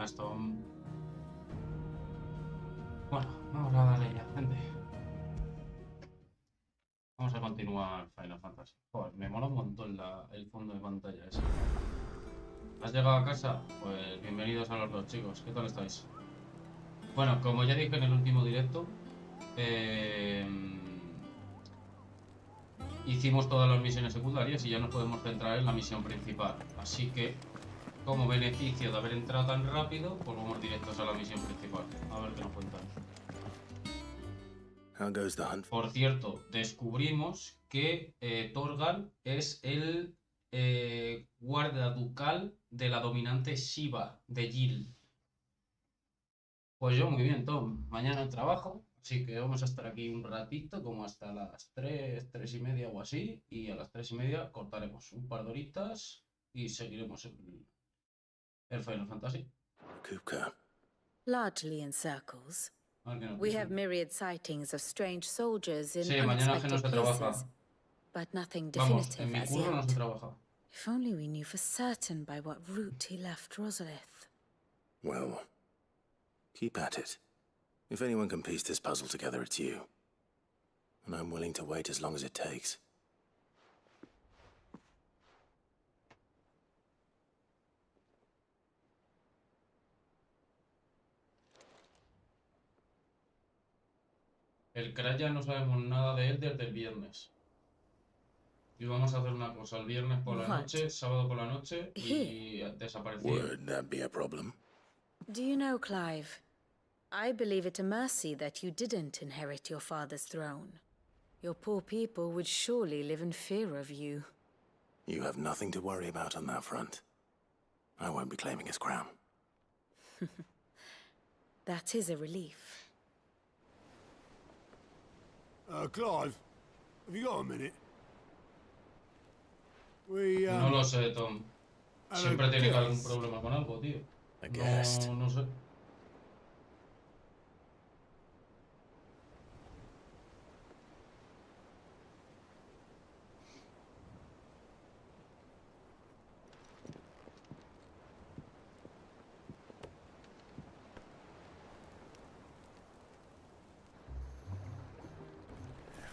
esto. Bueno, vamos a darle ya, gente. Vamos a continuar Final Fantasy. Joder, me mola un montón el fondo de pantalla ese. ¿Has llegado a casa? Pues bienvenidos a los dos, chicos. ¿Qué tal estáis? Bueno, como ya dije en el último directo, hicimos todas las misiones secundarias y ya nos podemos centrar en la misión principal. Así que, como beneficio de haber entrado tan rápido, pues vamos directos a la misión principal. A ver qué nos cuentan. Por cierto, descubrimos que Torgal es el guarda ducal de la dominante Shiva de Gil. Pues yo muy bien, Tom. Mañana trabajo, así que vamos a estar aquí un ratito, como hasta las 3, 3 y media o así, y a las 3 y media cortaremos un par de horitas y seguiremos el Final Fantasy. Largely in circles. No We have myriad sightings of strange soldiers in sí, mañana que no unexpected se places, trabaja. but nothing Vamos, definitive en mi as curro no se yet. trabaja. If only we knew for certain by what route he left Rosalith. Well, keep at it. If anyone can piece this puzzle together, it's you. And I'm willing to wait as long as it takes. El crack ya no sabemos nada de él desde el viernes. Y vamos a hacer una cosa, el viernes por la noche, sábado por la noche, y desapareció. Would that be a problem? Do you know, Clive, I believe it a mercy that you didn't inherit your father's throne. Your poor people would surely live in fear of you. You have nothing to worry about on that front. I won't be claiming his crown. That is a relief. Clive, have you got a minute? We, No lo sé, Tom. Siempre tiene que haber un problema con algo, tío. No sé.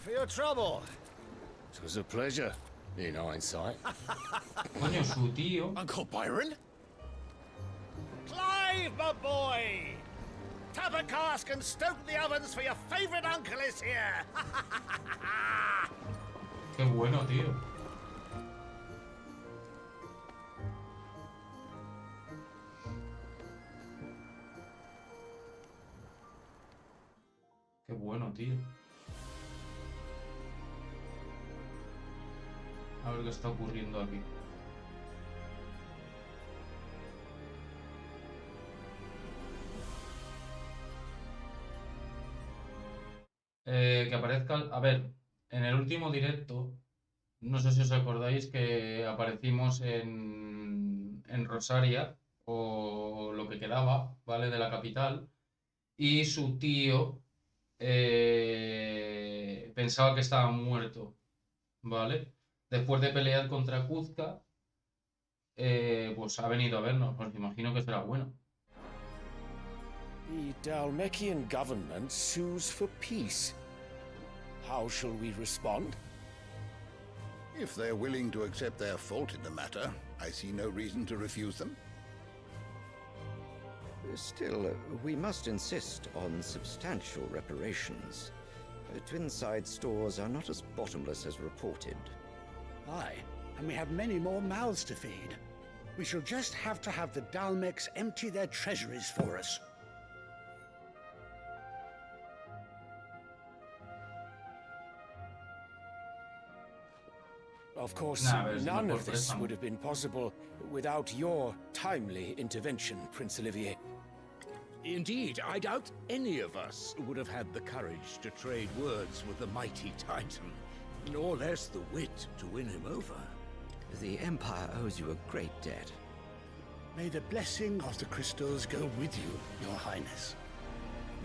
For your trouble. It was a pleasure, in hindsight. Coño, su tío. Uncle Byron? Clive, my boy! Tap a cask and stoke the ovens for your favorite uncle is here! Qué bueno, tío. Qué bueno, tío. A ver qué está ocurriendo aquí. Que aparezca... A ver, en el último directo, no sé si os acordáis que aparecimos en Rosaria, o lo que quedaba, ¿vale? De la capital, y su tío pensaba que estaba muerto, ¿vale? Después de pelear contra Kuzka, pues ha venido a vernos, pues imagino que será bueno. The Dalmekian government sues for peace. How shall we respond? If they're willing to accept their fault in the matter, I see no reason to refuse them. Still, we must insist on substantial reparations. Twinside stores are not as bottomless as reported. Aye, and we have many more mouths to feed. We shall just have to have the Dalmecs empty their treasuries for us. Of course, none of this would have been possible without your timely intervention, Prince Olivier. Indeed, I doubt any of us would have had the courage to trade words with the mighty Titan, nor less the wit to win him over. The Empire owes you a great debt. May the blessing of the crystals go with you, Your Highness.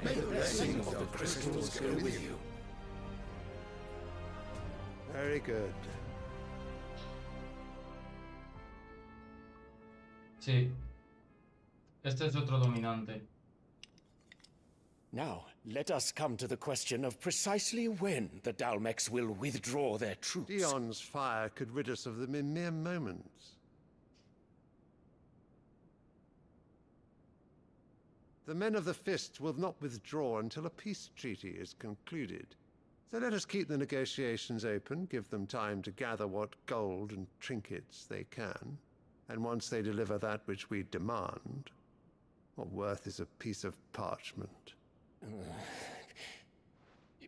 May the blessing of the crystals go with you. Very good. Sí. Este es otro dominante. Now, let us come to the question of precisely when the Dalmex will withdraw their troops. Dion's fire could rid us of them in mere moments. The men of the Fist will not withdraw until a peace treaty is concluded. So let us keep the negotiations open, give them time to gather what gold and trinkets they can, and once they deliver that which we demand, what worth is a piece of parchment?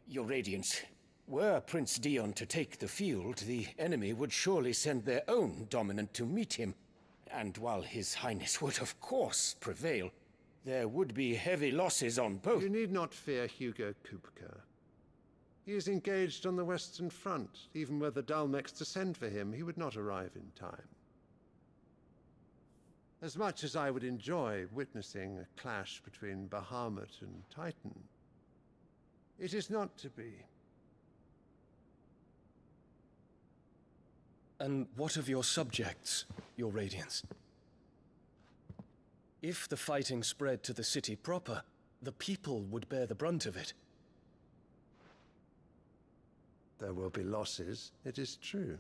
Your Radiance, were Prince Dion to take the field, the enemy would surely send their own dominant to meet him. And while His Highness would of course prevail, there would be heavy losses on both. You need not fear Hugo Kupka. He is engaged on the Western Front. Even were the Dalmex to send for him, he would not arrive in time. As much as I would enjoy witnessing a clash between Bahamut and Titan, it is not to be. And what of your subjects, Your Radiance? If the fighting spread to the city proper, the people would bear the brunt of it. There will be losses, it is true.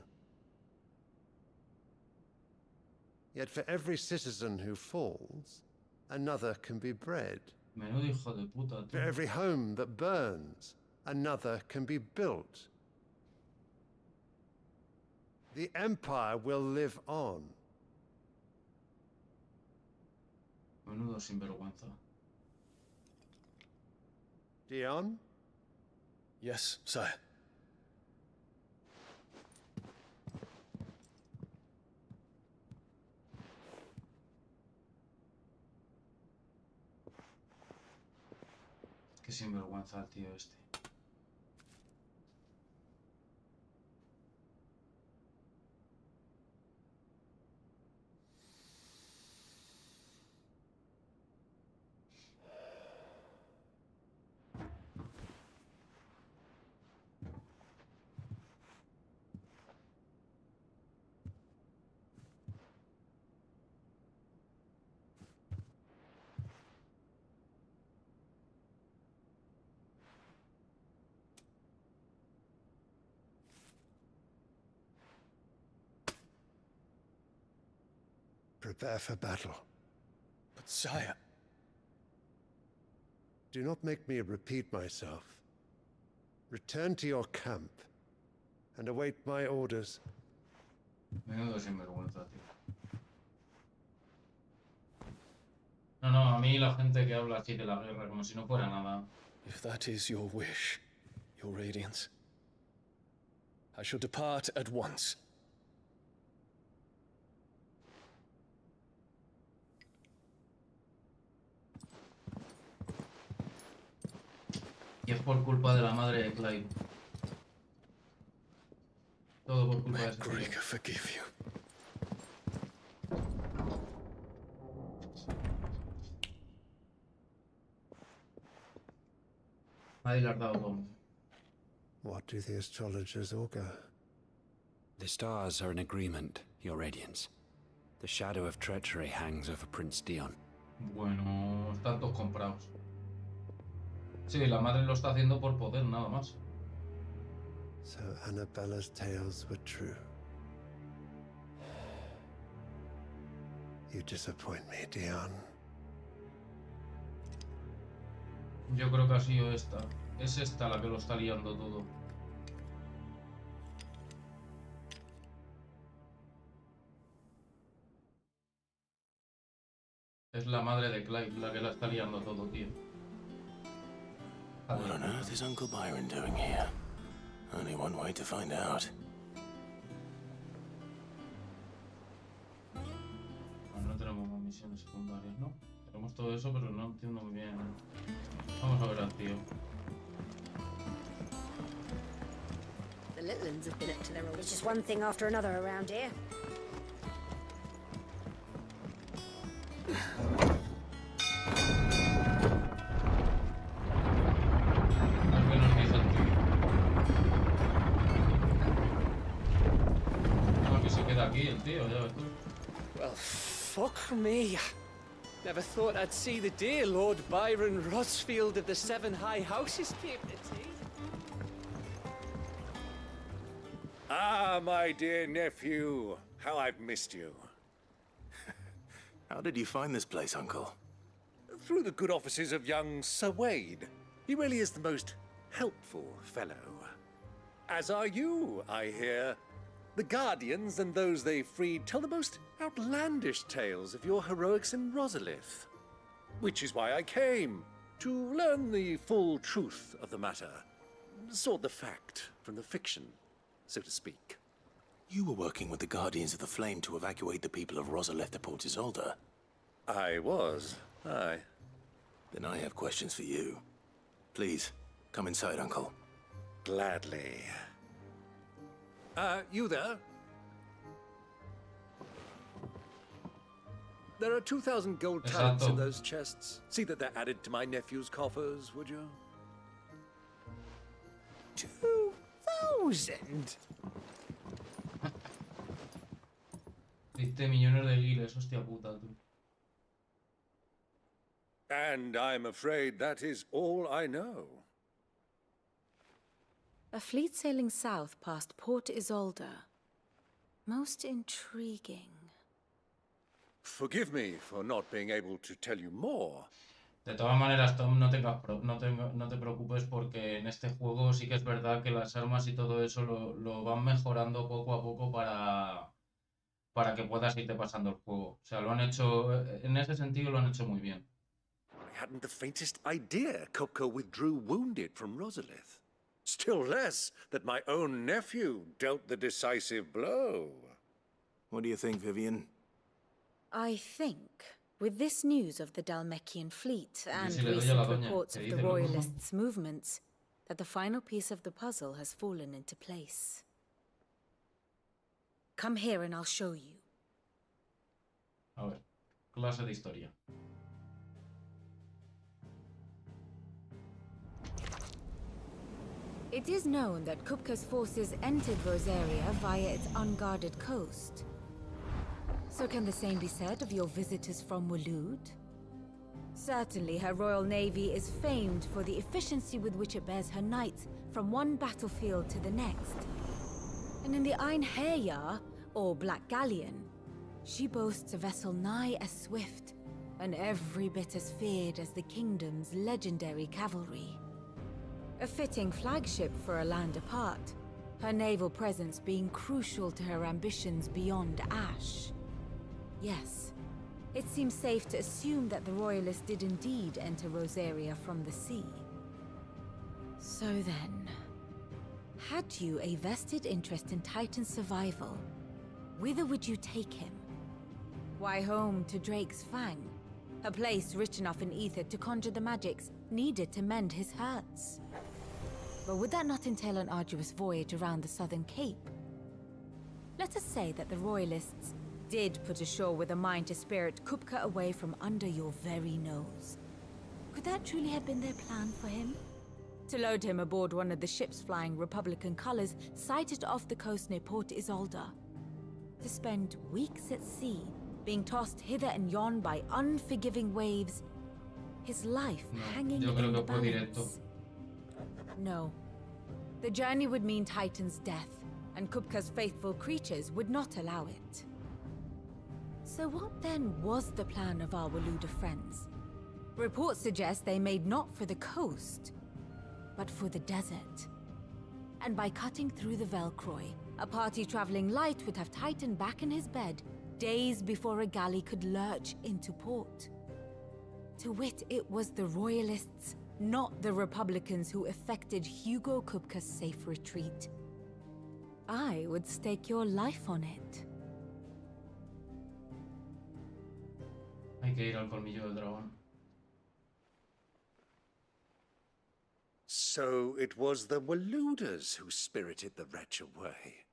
Yet for every citizen who falls, another can be bred. Menudo hijo de puta, For tío. every home that burns, another can be built. The Empire will live on. Menudo sinvergüenza. Dion? Yes, sire. Qué sinvergüenza el tío este. Prepare for battle. But sire... Do not make me repeat myself. Return to your camp and await my orders. Menudo sinvergüenza, tío. No, no, a mí la gente que habla así de la guerra como si no fuera nada. If that is your wish, Your Radiance, I shall depart at once. Y es por culpa de la madre de Clive. Todo por culpa de ese tío. Gregor forgive you. Nadie le ha dado todo. What do the astrologers augur? The stars are in agreement, Your Radiance. The shadow of treachery hangs over Prince Dion. Bueno, están todos comprados. Sí, la madre lo está haciendo por poder, nada más. So Annabella's tales were true. You disappoint me, Dion. Yo creo que ha sido esta. Es esta la que lo está liando todo. Es la madre de Clive la que la está liando todo, tío. What on earth is Uncle Byron doing here? Only one way to find out. Bueno, no tenemos más misiones secundarias, ¿no? Tenemos todo eso, pero no entiendo muy bien. Vamos a ver al tío. The little ones have been up to their old. It's just one thing after another around here. Aquí el tío, ya ves tú. Well, fuck me. Never thought I'd see the day Lord Byron Rosfield of the Seven High Houses came to tea. Ah, my dear nephew. How I've missed you. How did you find this place, Uncle? Through the good offices of young Sir Wade. He really is the most helpful fellow. As are you, I hear. The Guardians and those they freed tell the most outlandish tales of your heroics in Rosalith. Which is why I came, to learn the full truth of the matter. Sort the fact from the fiction, so to speak. You were working with the Guardians of the Flame to evacuate the people of Rosalith to Port Isolde. I was, aye. Then I have questions for you. Please, come inside, Uncle. Gladly. You there? There are 2,000 gold talents in those chests. See that they're added to my nephew's coffers, would you? 2,000? 20 millones de liles, hostia puta, tú. And I'm afraid that is all I know. A fleet sailing south past Port Isolde. Most intriguing. Forgive me for not being able to tell you more. De todas maneras, Tom, no te preocupes porque en este juego sí que es verdad que las armas y todo eso lo van mejorando poco a poco para que puedas irte pasando el juego. O sea, lo han hecho, en ese sentido lo han hecho muy bien. I hadn't the faintest idea Kupka withdrew wounded from Rosalith. Still less that my own nephew dealt the decisive blow. What do you think, Vivian? I think, with this news of the Dalmekian fleet and si le doy a recent la doña, reports que of the dice lo mismo. Royalists' movements, that the final piece of the puzzle has fallen into place. Come here and I'll show you. A ver, clase de historia. It is known that Kupka's forces entered Rosaria via its unguarded coast. So can the same be said of your visitors from Waloed? Certainly her royal navy is famed for the efficiency with which it bears her knights from one battlefield to the next. And in the Einherjar, or Black Galleon, she boasts a vessel nigh as swift and every bit as feared as the kingdom's legendary cavalry. A fitting flagship for a land apart, her naval presence being crucial to her ambitions beyond Ash. Yes, it seems safe to assume that the Royalists did indeed enter Rosaria from the sea. So then, had you a vested interest in Titan's survival, whither would you take him? Why, home to Drake's Fang, a place rich enough in ether to conjure the magics needed to mend his hurts. But would that not entail an arduous voyage around the southern cape? Let us say that the Royalists did put ashore with a mind to spirit Kupka away from under your very nose. Could that truly have been their plan for him? To load him aboard one of the ships flying Republican colors sighted off the coast near Port Isolde. To spend weeks at sea, being tossed hither and yon by unforgiving waves, his life hanging in the balance. No. The journey would mean Titan's death, and Kupka's faithful creatures would not allow it. So what then was the plan of our Waluda friends? Reports suggest they made not for the coast, but for the desert. And by cutting through the Velcroy, a party traveling light would have Titan back in his bed days before a galley could lurch into port. To wit, it was the Royalists, not the Republicans, who effected Hugo Kupka's safe retreat. I would stake your life on it. Hay que ir al colmillo del dragón. So it was the Waludas who spirited the wretch away.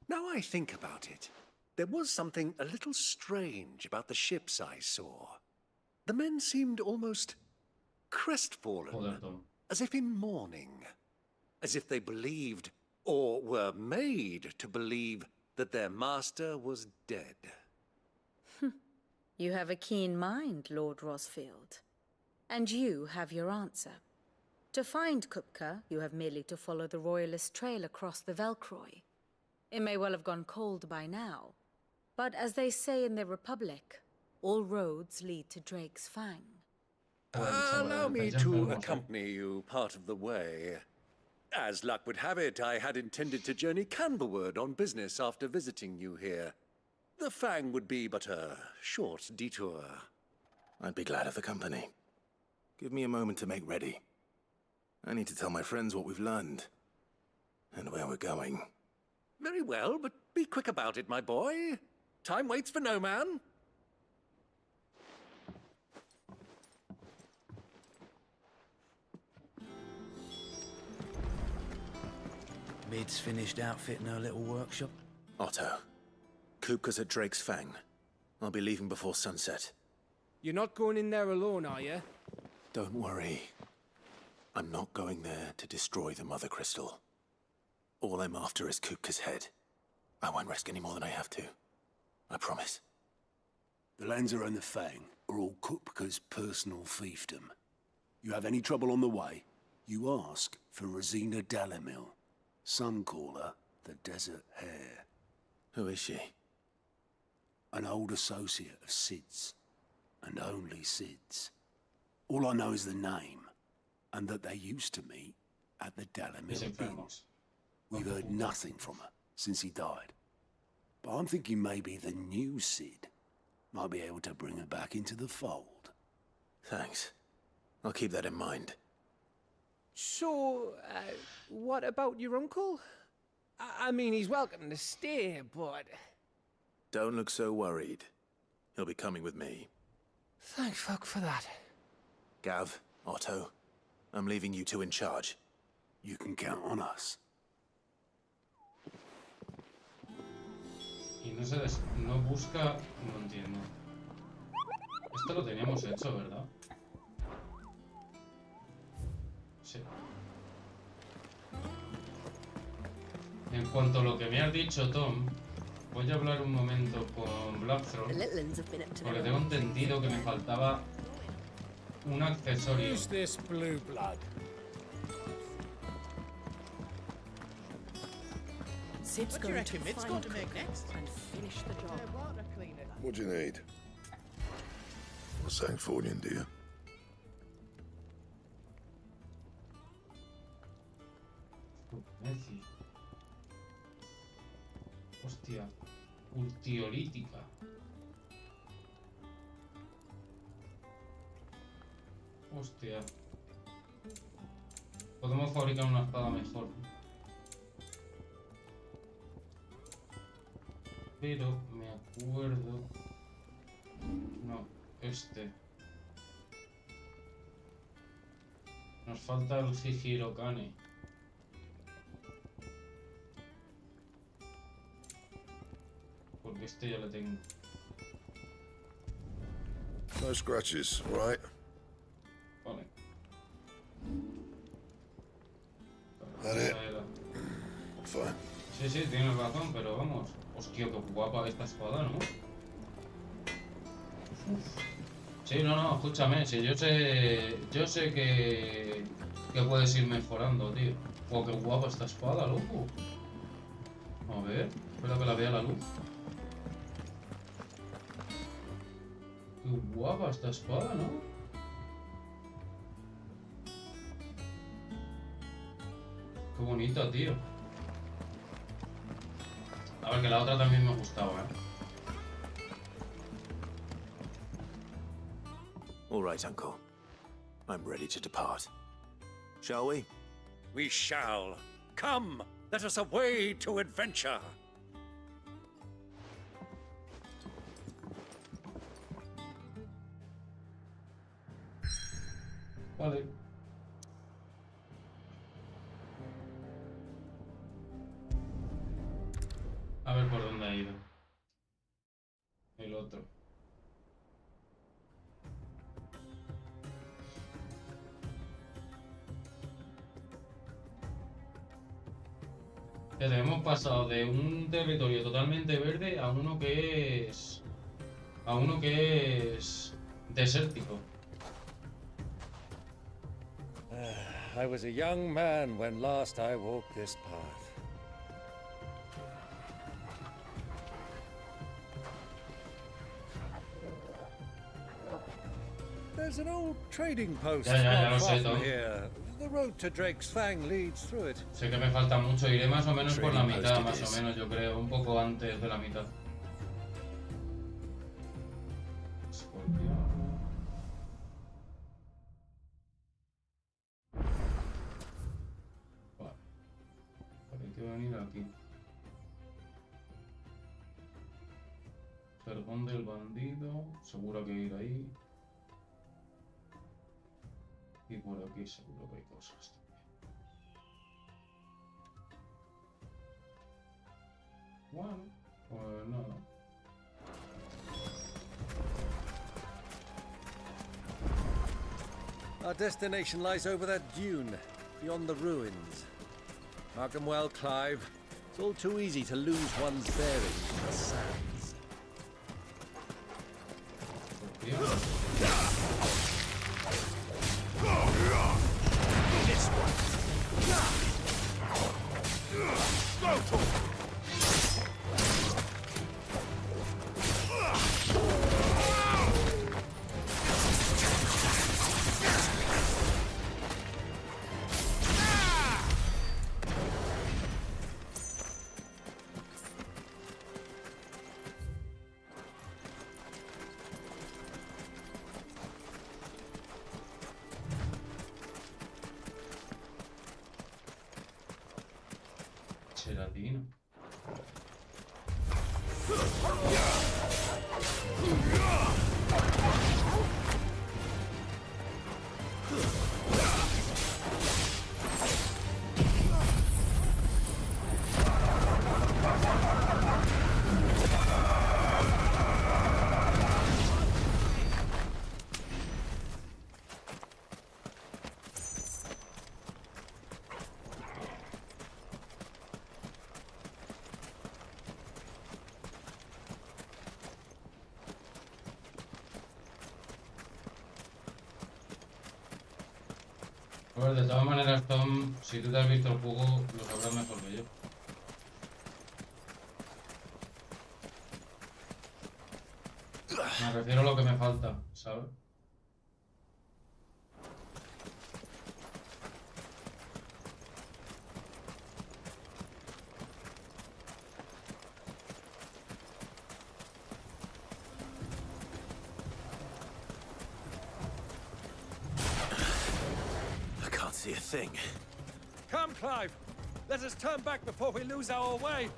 Now I think about it, there was something a little strange about the ships I saw. The men seemed almost crestfallen, as if in mourning, as if they believed, or were made to believe, that their master was dead. You have a keen mind, Lord Rosfield. And you have your answer. To find Kupka, you have merely to follow the Royalist trail across the Velcroy. It may well have gone cold by now, but as they say in the Republic, all roads lead to Drake's Fang. Allow me to accompany you part of the way. As luck would have it, I had intended to journey Canberward on business after visiting you here. The Fang would be but a short detour. I'd be glad of the company. Give me a moment to make ready. I need to tell my friends what we've learned. And where we're going. Very well, but be quick about it, my boy. Time waits for no man. Mid's finished outfitting her little workshop. Otto, Kupka's at Drake's Fang. I'll be leaving before sunset. You're not going in there alone, are you? Don't worry. I'm not going there to destroy the Mother Crystal. All I'm after is Kupka's head. I won't risk any more than I have to. I promise. The Lancer and the Fang are all Kupka's personal fiefdom. You have any trouble on the way, you ask for Rosina Dalamil. Some call her the Desert Hare. Who is she? An old associate of Sid's. And only Sid's. All I know is the name, and that they used to meet at the Dalamil Inn. We've heard nothing from her since he died. But I'm thinking maybe the new Sid might be able to bring her back into the fold. Thanks. I'll keep that in mind. So, what about your uncle? I mean, he's welcome to stay, but... Don't look so worried. He'll be coming with me. Thank fuck for that. Gav, Otto, I'm leaving you two in charge. You can count on us. Y no busca... No entiendo. Esto lo teníamos hecho, ¿verdad? Sí. En cuanto a lo que me has dicho, Tom, voy a hablar un momento con Blackthorn, porque tengo entendido que me faltaba un accesorio. Use this blue blood. What do you reckon Mid's got to make next? And finish the job. What do you need? A Sancthorian, do you? Hostia, ultiolítica. Hostia. Podemos fabricar una espada mejor. Pero me acuerdo... No, este. Nos falta el Jijirokane. Porque este ya lo tengo. No scratches, right? Vale. That it? Fine. Sí, sí, tienes razón, pero vamos. Hostia, qué guapa esta espada, ¿no? Uf. Sí, no, escúchame, si yo sé que puedes ir mejorando, tío. Oh, qué guapa esta espada, loco. A ver, espero que la vea la luz. Qué guapa esta espada, ¿no? Qué bonita, tío. A ver, que la otra también me gustaba, ¿eh? All right, Uncle. I'm ready to depart. Shall we? We shall. Come, let us away to adventure. Vale. A ver por dónde ha ido. El otro. Hemos pasado de un territorio totalmente verde a uno que es a uno que es desértico. I was a young man when last I walked this path. There's an old trading post not far from here. The road to Drake's Fang leads through it. Sé que me falta mucho, iré más o menos por la mitad, más o menos, yo creo, un poco antes de la mitad. Vale. Hay que venir aquí. Perdón del bandido, seguro que ir ahí. Y por aquí seguro que hay cosas también. Bueno, pues nada. Our destination lies over that dune, beyond the ruins. Mark 'em well, Clive. It's all too easy to lose one's bearings in the sands. This one. Go for it. Gelatino. A ver, de todas maneras, Tom, si tú te has visto el juego, lo sabrás mejor que yo. Me refiero a lo que me falta, ¿sabes? See a thing. Come, Clive. Let us turn back before we lose our way.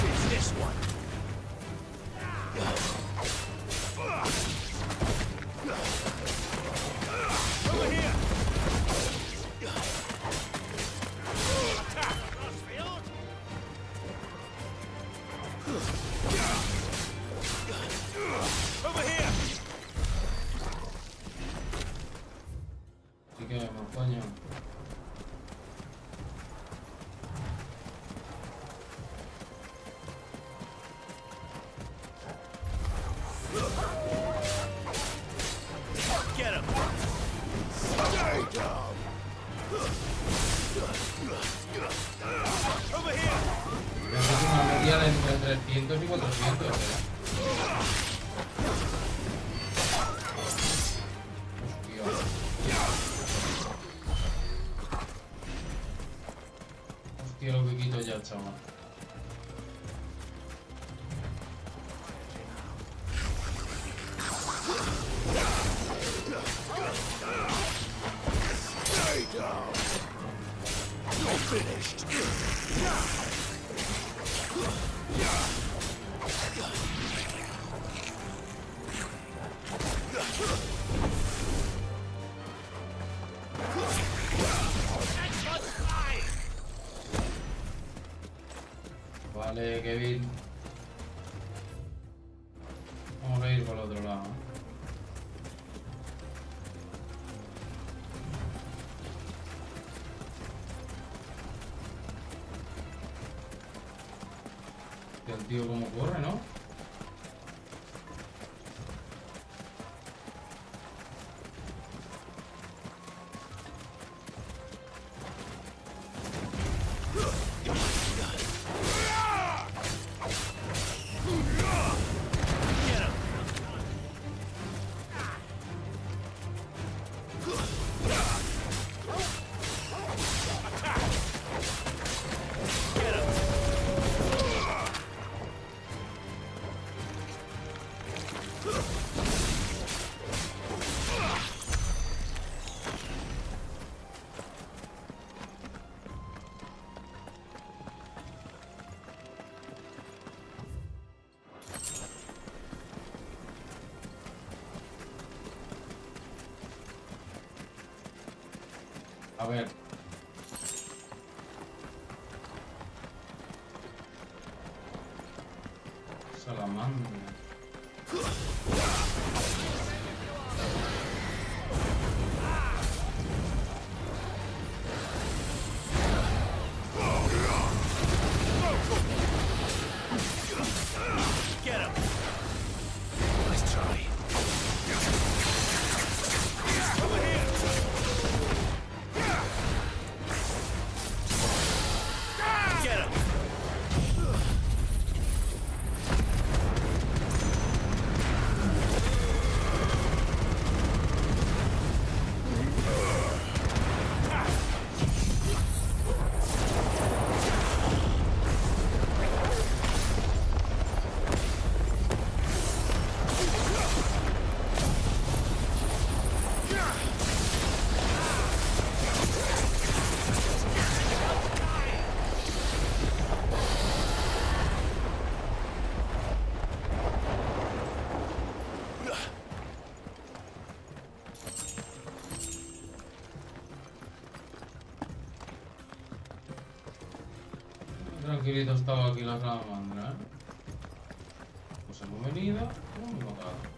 It's this one. Over here. Attack, Crossfield. Over here. Así que me acompaña. Get him. Stay down. Over here. Es una media de entre 300 y 400, ¿eh? Hostia, lo que quito ya, chaval. Stay down. You're finished. Vale, Kevin. Vamos a ir por el otro lado. El tío como corre, ¿no? A ver. Salamandra. Get him! Nice try. Over here! Get him! Tranquilito estaba aquí la salamandra, ¿eh? Pues hemos venido, hemos matado.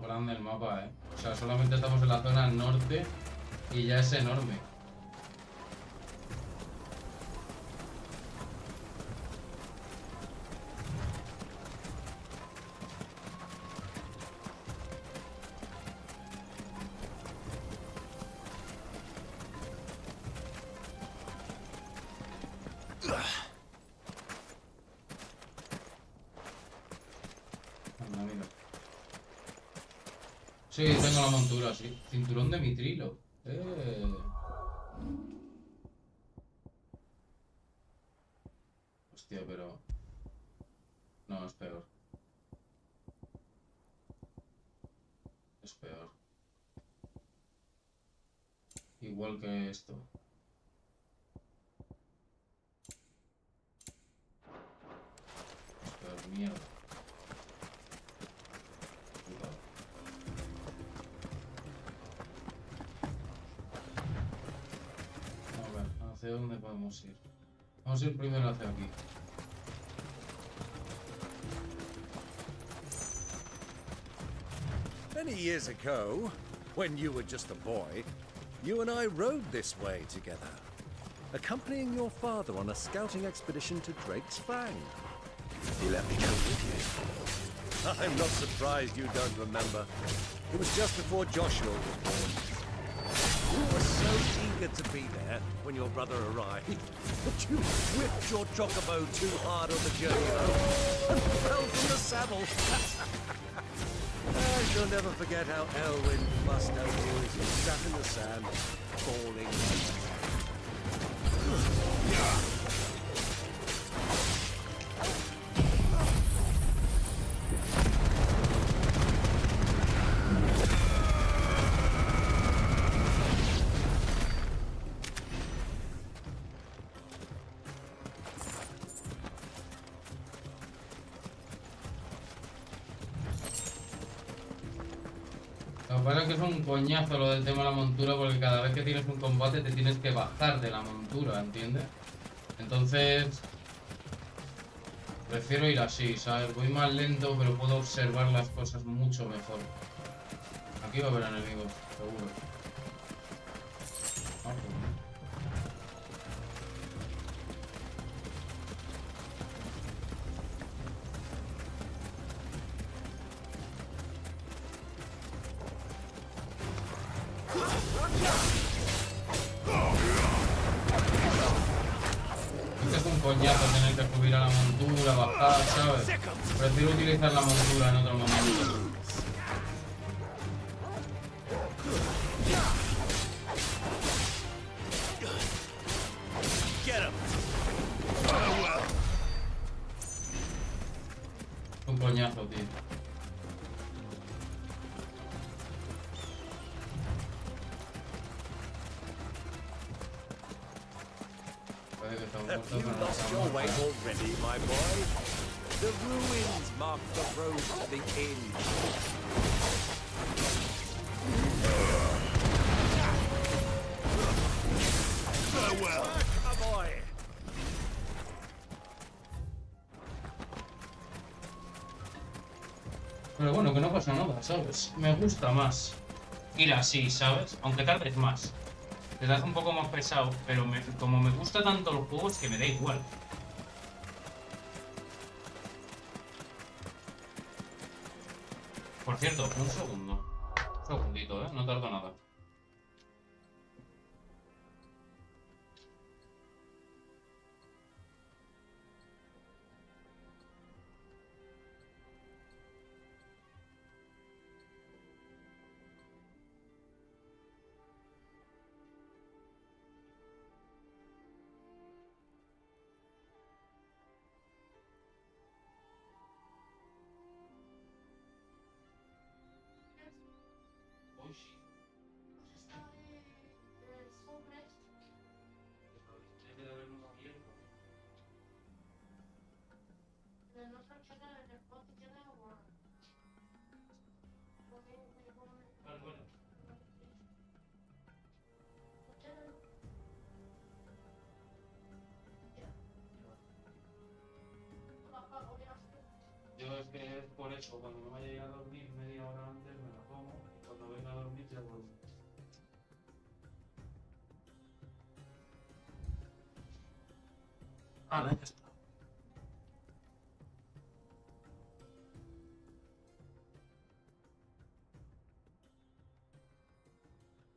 Grande el mapa, o sea, solamente estamos en la zona norte y ya es enorme. Sí, tengo la montura, sí. Cinturón de mitrilo. Hostia, pero... No, es peor. Es peor. Igual que esto. Es peor, mierda. ¿Hacia dónde podemos ir? Vamos a ir primero hacia aquí. Many years ago, when you were just a boy, you and I rode this way together, accompanying your father on a scouting expedition to Drake's Fang. You let me go with you. I'm not surprised you don't remember. It was just before Joshua was born. You were so eager to be there when your brother arrived that you whipped your chocobo too hard on the journey home and fell from the saddle. I shall never forget how Elwyn fussed over you as you sat in the sand, falling. Lo que pasa es que es un coñazo lo del tema de la montura, porque cada vez que tienes un combate te tienes que bajar de la montura, ¿entiendes? Entonces prefiero ir así, ¿sabes? Voy más lento, pero puedo observar las cosas mucho mejor. Aquí va a haber enemigos, seguro. Este es un coñazo tener que subir a la montura, bajar, ¿sabes? Prefiero utilizar la montura en otro momento. Un coñazo, tío. Have you lost your way already, my boy? The ruins mark the road to the inn. Farewell, my boy. Pero bueno, que no pasa nada, ¿sabes? Me gusta más ir así, ¿sabes? Aunque tardes más. Te das un poco más pesado, pero como me gusta tanto el juego es que me da igual. Por cierto, un segundo. Un segundito, ¿eh? No tardo nada. Yo es que es por eso, cuando me vaya a ir a dormir media hora antes me la como y cuando venga a dormir ya vuelvo. Vale, ya está.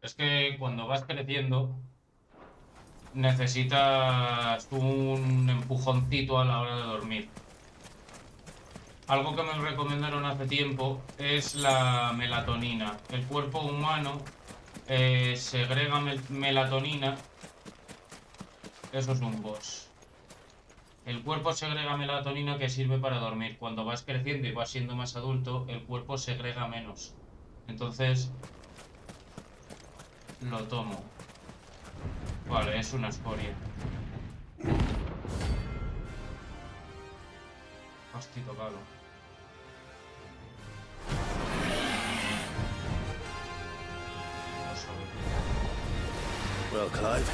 Es que cuando vas creciendo necesitas un empujoncito a la hora de dormir. Algo que me recomendaron hace tiempo es la melatonina. El cuerpo humano segrega melatonina. Eso es un boss. El cuerpo segrega melatonina que sirve para dormir. Cuando vas creciendo y vas siendo más adulto, el cuerpo segrega menos. Entonces lo tomo. Vale, es una escoria. Hostia, tocado. Well, Clive,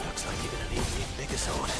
looks like you're gonna need a bigger sword.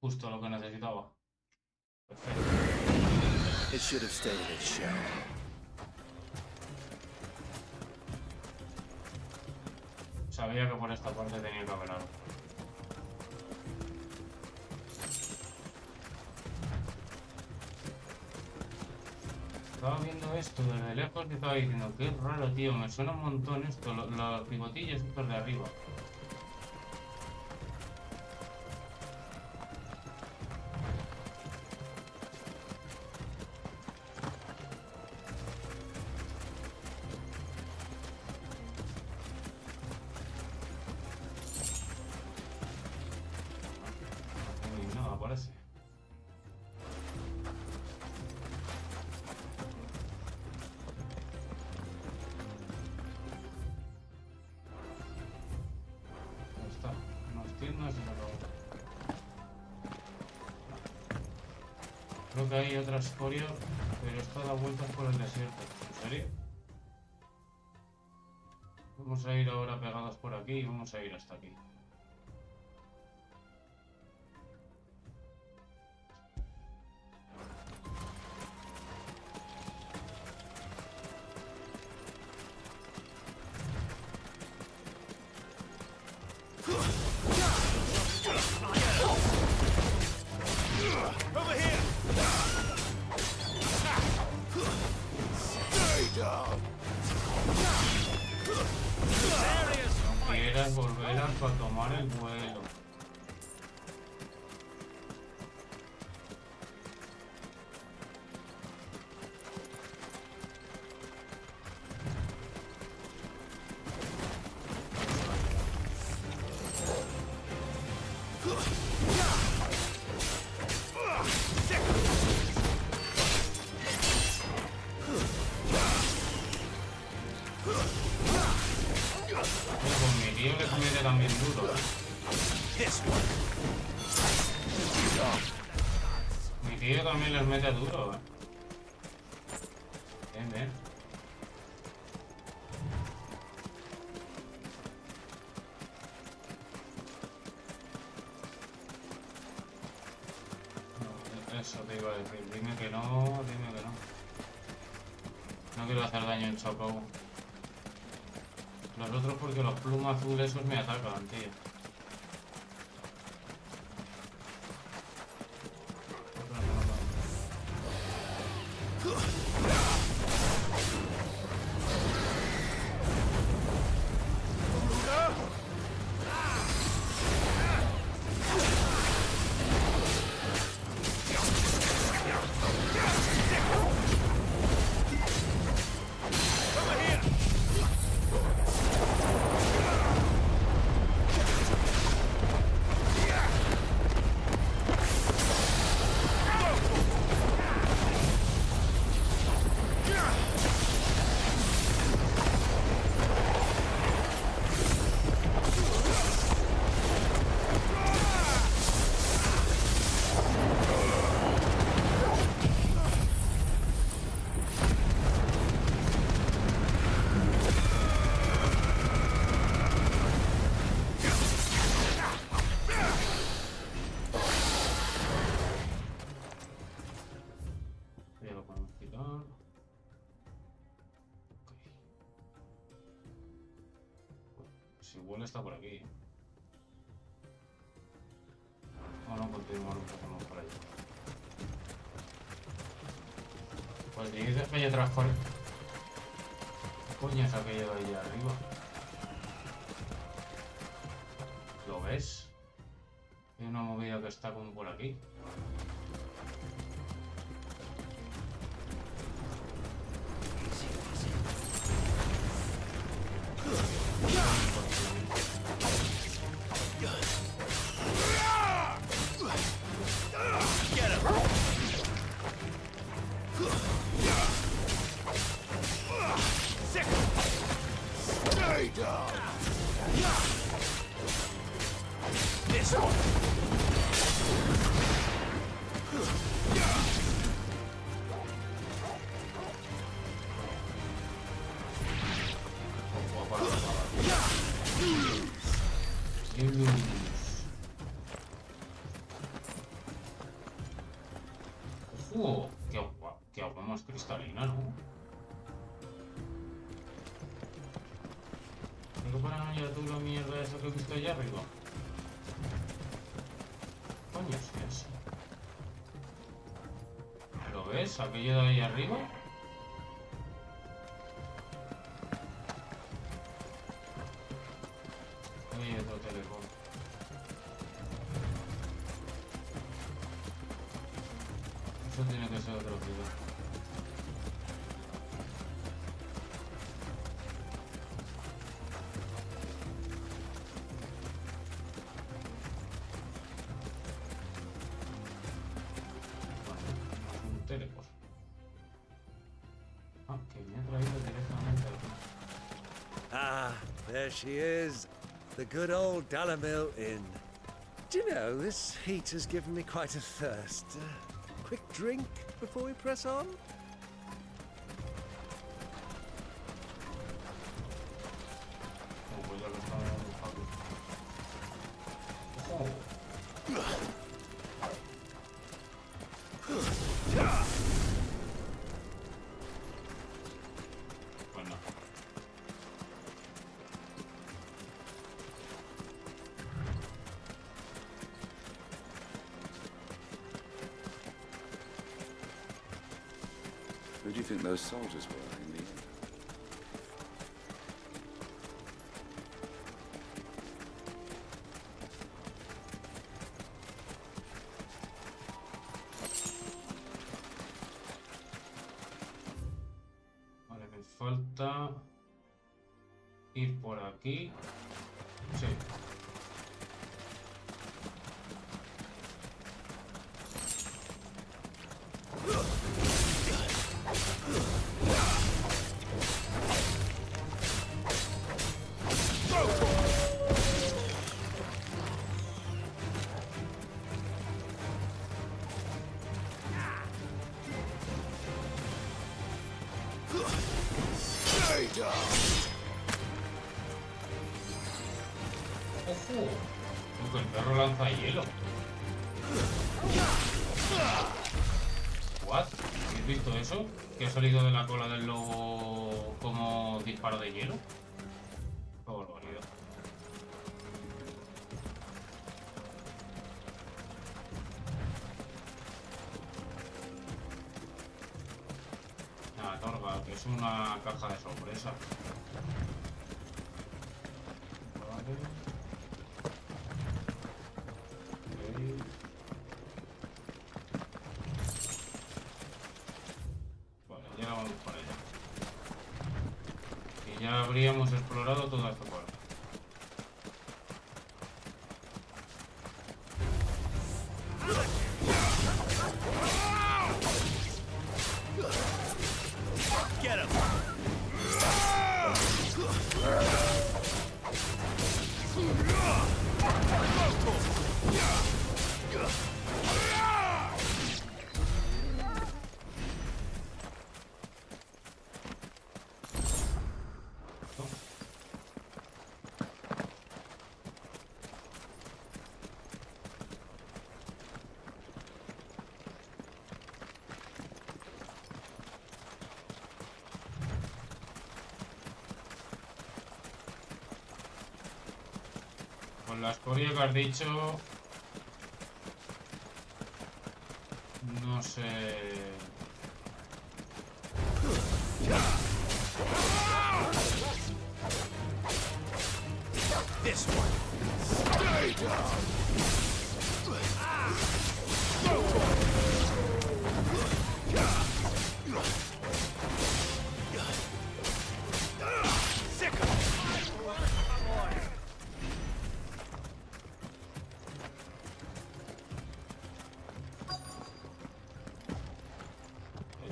Justo lo que necesitaba. Perfecto. It should have stayed in its shell. Sabía que por esta parte tenía que haber algo. Estaba viendo esto desde lejos y estaba diciendo, qué raro, tío, me suena un montón esto, los pivotillos estos de arriba. No, parece. Creo que hay otra escoria, pero esto da vueltas por el desierto. ¿En serio? Vamos a ir ahora pegados por aquí y vamos a ir hasta aquí. No quieras volver a tomar el vuelo. Mi tío también les mete duro, Bien, bien. No, eso te iba a decir. Dime que no, dime que no. No quiero hacer daño en Choco. Los otros porque los plumas azules esos me atacan, tío. Igual está por aquí. O no, continuamos por allá. Pues dices que hay otras por... ¿Qué coño es aquello de allá arriba? ¿Lo ves? Hay una movida que está como por aquí. Qué agua más cristalina, ¿no? ¿Tengo paranoia tú la mierda esa que he visto allá arriba? Coño, sí, así. ¿Lo ves? Aquello de ahí arriba. Hay otro teléfono. Eso tiene que ser otro video. Un teleport. Ah, que me ha traído directamente aquí. Ah, there she is. The good old Dalamil Inn. Do you know, this heat has given me quite a thirst. Quick drink before we press on? Who do you think those soldiers were in the end? Vale, me falta ir por aquí. Sí. ¡Ojo! Porque el perro lanza hielo. ¿What? ¿Habéis visto eso? Que ha salido de la cola del lobo como disparo de hielo. ¡Qué barbaridad! Nada, Torga, que es una caja de sorpresa. Vale. Vale, ya vamos para allá. Y ya habríamos explorado toda esta parte. Get him! Con la escoria que has dicho... No sé... This one. Stay down.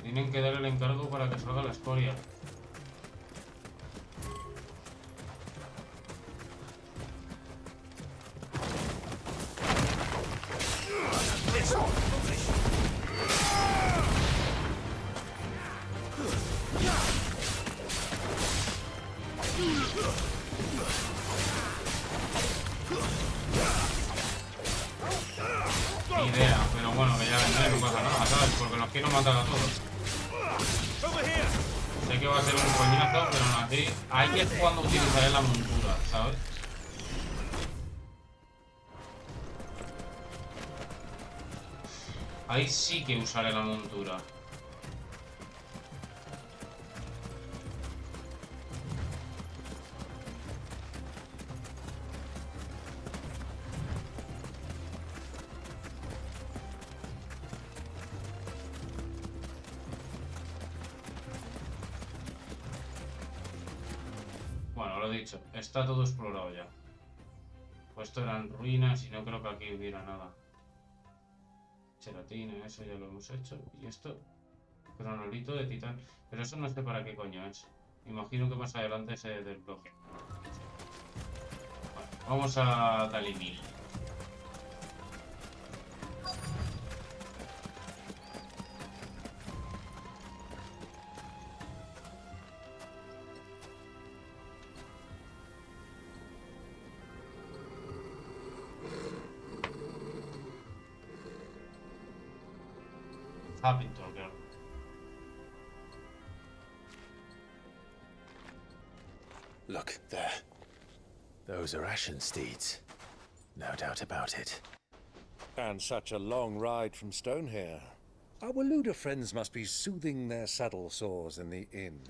Tienen que dar el encargo para que salga la escoria. Ni idea, pero bueno, que ya vendré, no pasa nada, ¿sabes? Porque los quiero matar a todos. Sé que va a ser un coñazo, pero aún así, ahí es cuando utilizaré la montura, ¿sabes? Ahí sí que usaré la montura. Bueno, lo dicho, está todo explorado ya. Pues esto eran ruinas y no creo que aquí hubiera nada. Gelatina, eso ya lo hemos hecho. Y esto, cronolito de titán. Pero eso no sé para qué coño es. Imagino que más adelante se desbloquea. Bueno, vamos a Dalimil. Capitulo. Look, there. Those are ashen steeds. No doubt about it. And such a long ride from Stone here. Our Waluda friends must be soothing their saddle sores in the inn.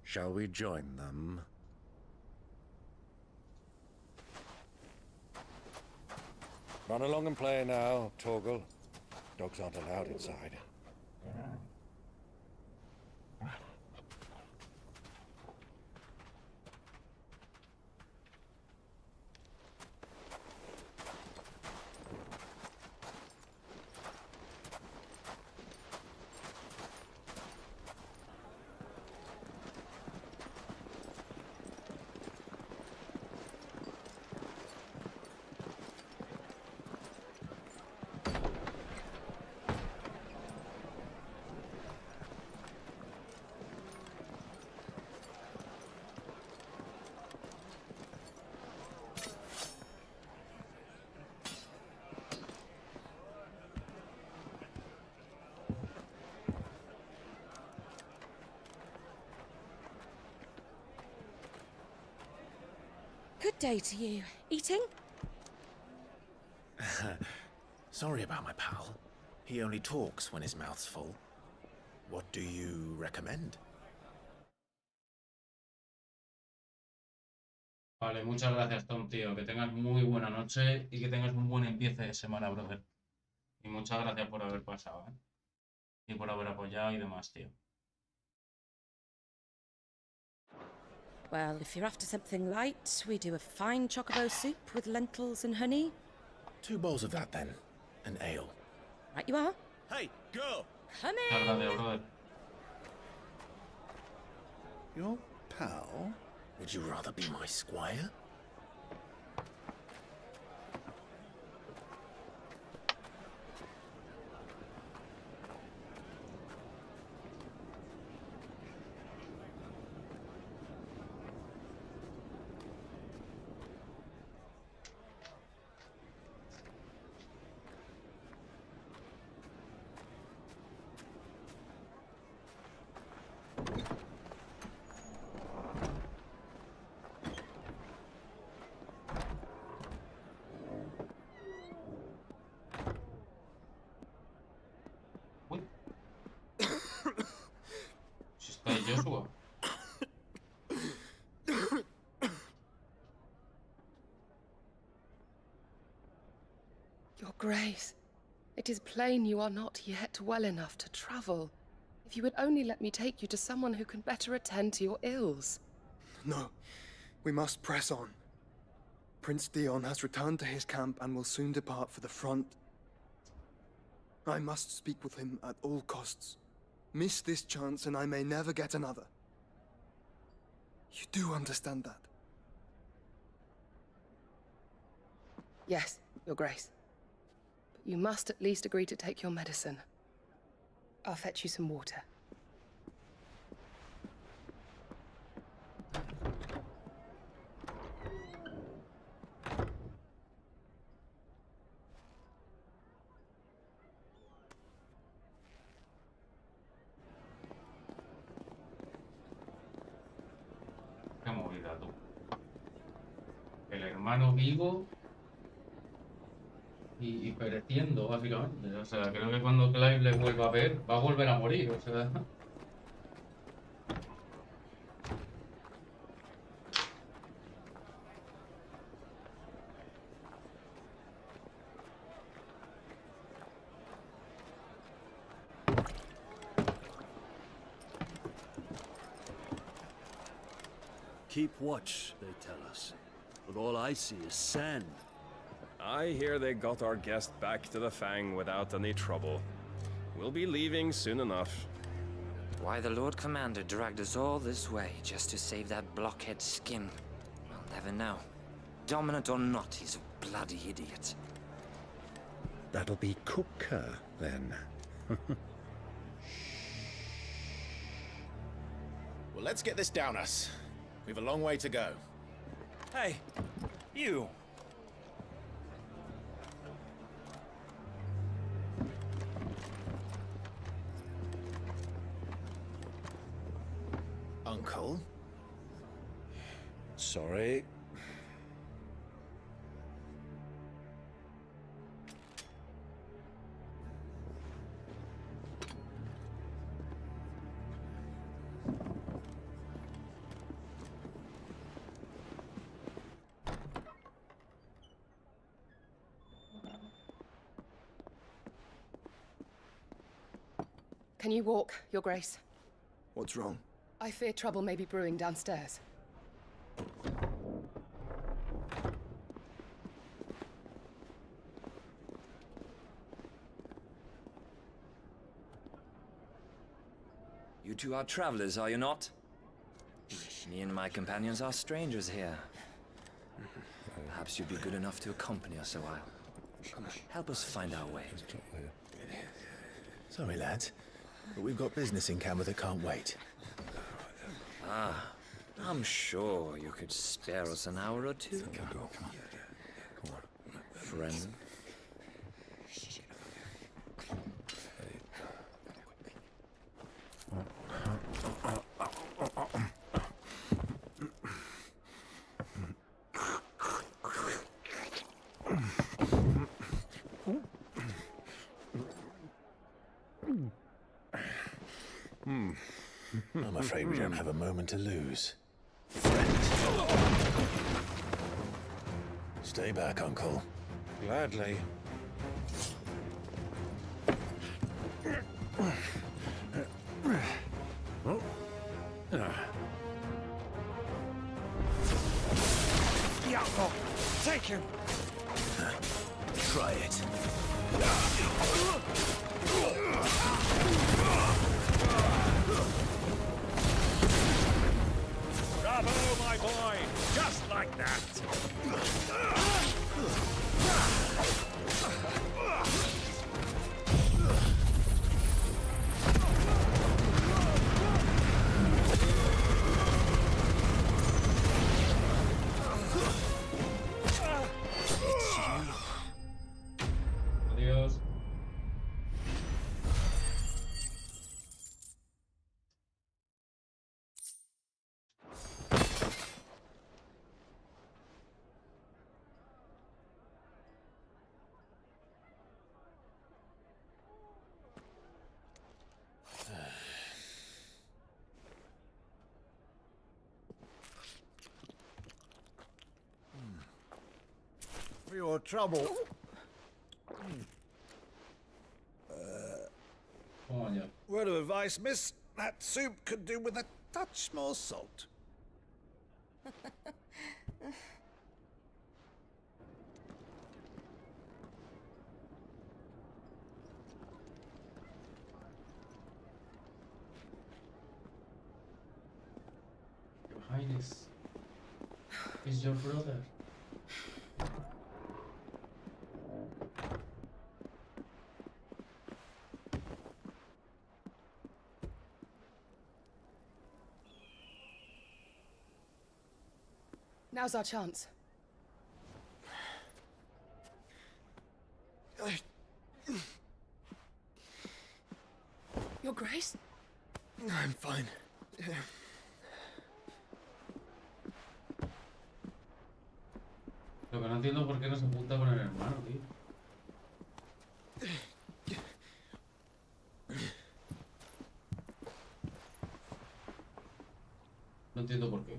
Shall we join them? Run along and play now, Torgal. Dogs aren't allowed inside. Good day to you. Eating? Sorry about my pal. He only talks when his mouth's full. What do you recommend? Vale, muchas gracias, Tom, tío. Que tengas muy buena noche y que tengas un buen empiece de semana, brother. Y muchas gracias por haber pasado, ¿eh? Y por haber apoyado y demás, tío. Well, if you're after something light, we do a fine chocobo soup with lentils and honey. 2 bowls of that, then. An ale. Right you are. Hey, girl! Come Muchas in! gracias, brother. Your pal? Would you rather be my squire? Si está ahí Joshua. Your Grace, it is plain you are not yet well enough to travel. If you would only let me take you to someone who can better attend to your ills. No, we must press on. Prince Dion has returned to his camp and will soon depart for the front. I must speak with him at all costs. Miss this chance and I may never get another. You do understand that? Yes, Your Grace. But you must at least agree to take your medicine. I'll fetch you some water. hermano vivo y pereciendo, básicamente. O sea, creo que cuando Clive le vuelva a ver, va a volver a morir, o sea... Keep watch, they tell us. But all I see is sand. I hear they got our guest back to the Fang without any trouble. We'll be leaving soon enough. Why the Lord Commander dragged us all this way just to save that blockhead skin, I'll never know. Dominant or not, he's a bloody idiot. That'll be Cooker, then. Well, let's get this down us. We've a long way to go. Hey, you! Uncle? Sorry. Can you walk, Your Grace? What's wrong? I fear trouble may be brewing downstairs. You two are travelers, are you not? Me and my companions are strangers here. Perhaps you'd be good enough to accompany us a while. Help us find our way. Sorry, lads, but we've got business in camera that can't wait. Ah, I'm sure you could spare us an hour or two. Come on. Friend. I'm afraid we don't have a moment to lose. Stay back, Uncle. Gladly. Yeah, oh, take him. Try it. Bravo, my boy! Just like that! Adiós. For your trouble. Word of advice, miss. That soup could do with a touch more salt. Your Highness is your brother. Now's our chance. Your Grace? I'm fine. entiendo por qué no se junta con el hermano, tío. No entiendo por qué.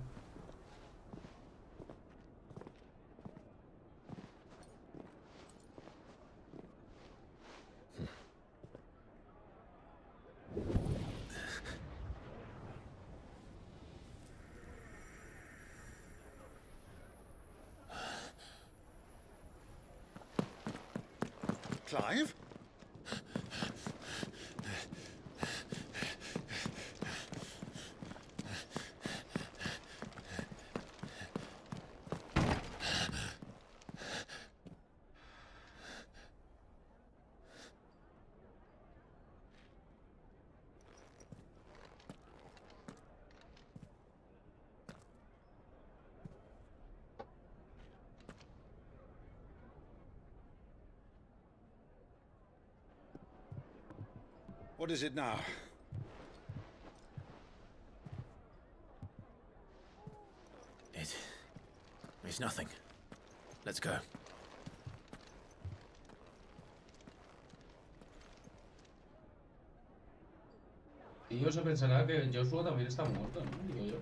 Clive? What is it now? It's nothing. Let's go. Y yo se pensará que Joshua también está muerto, ¿no? Digo yo.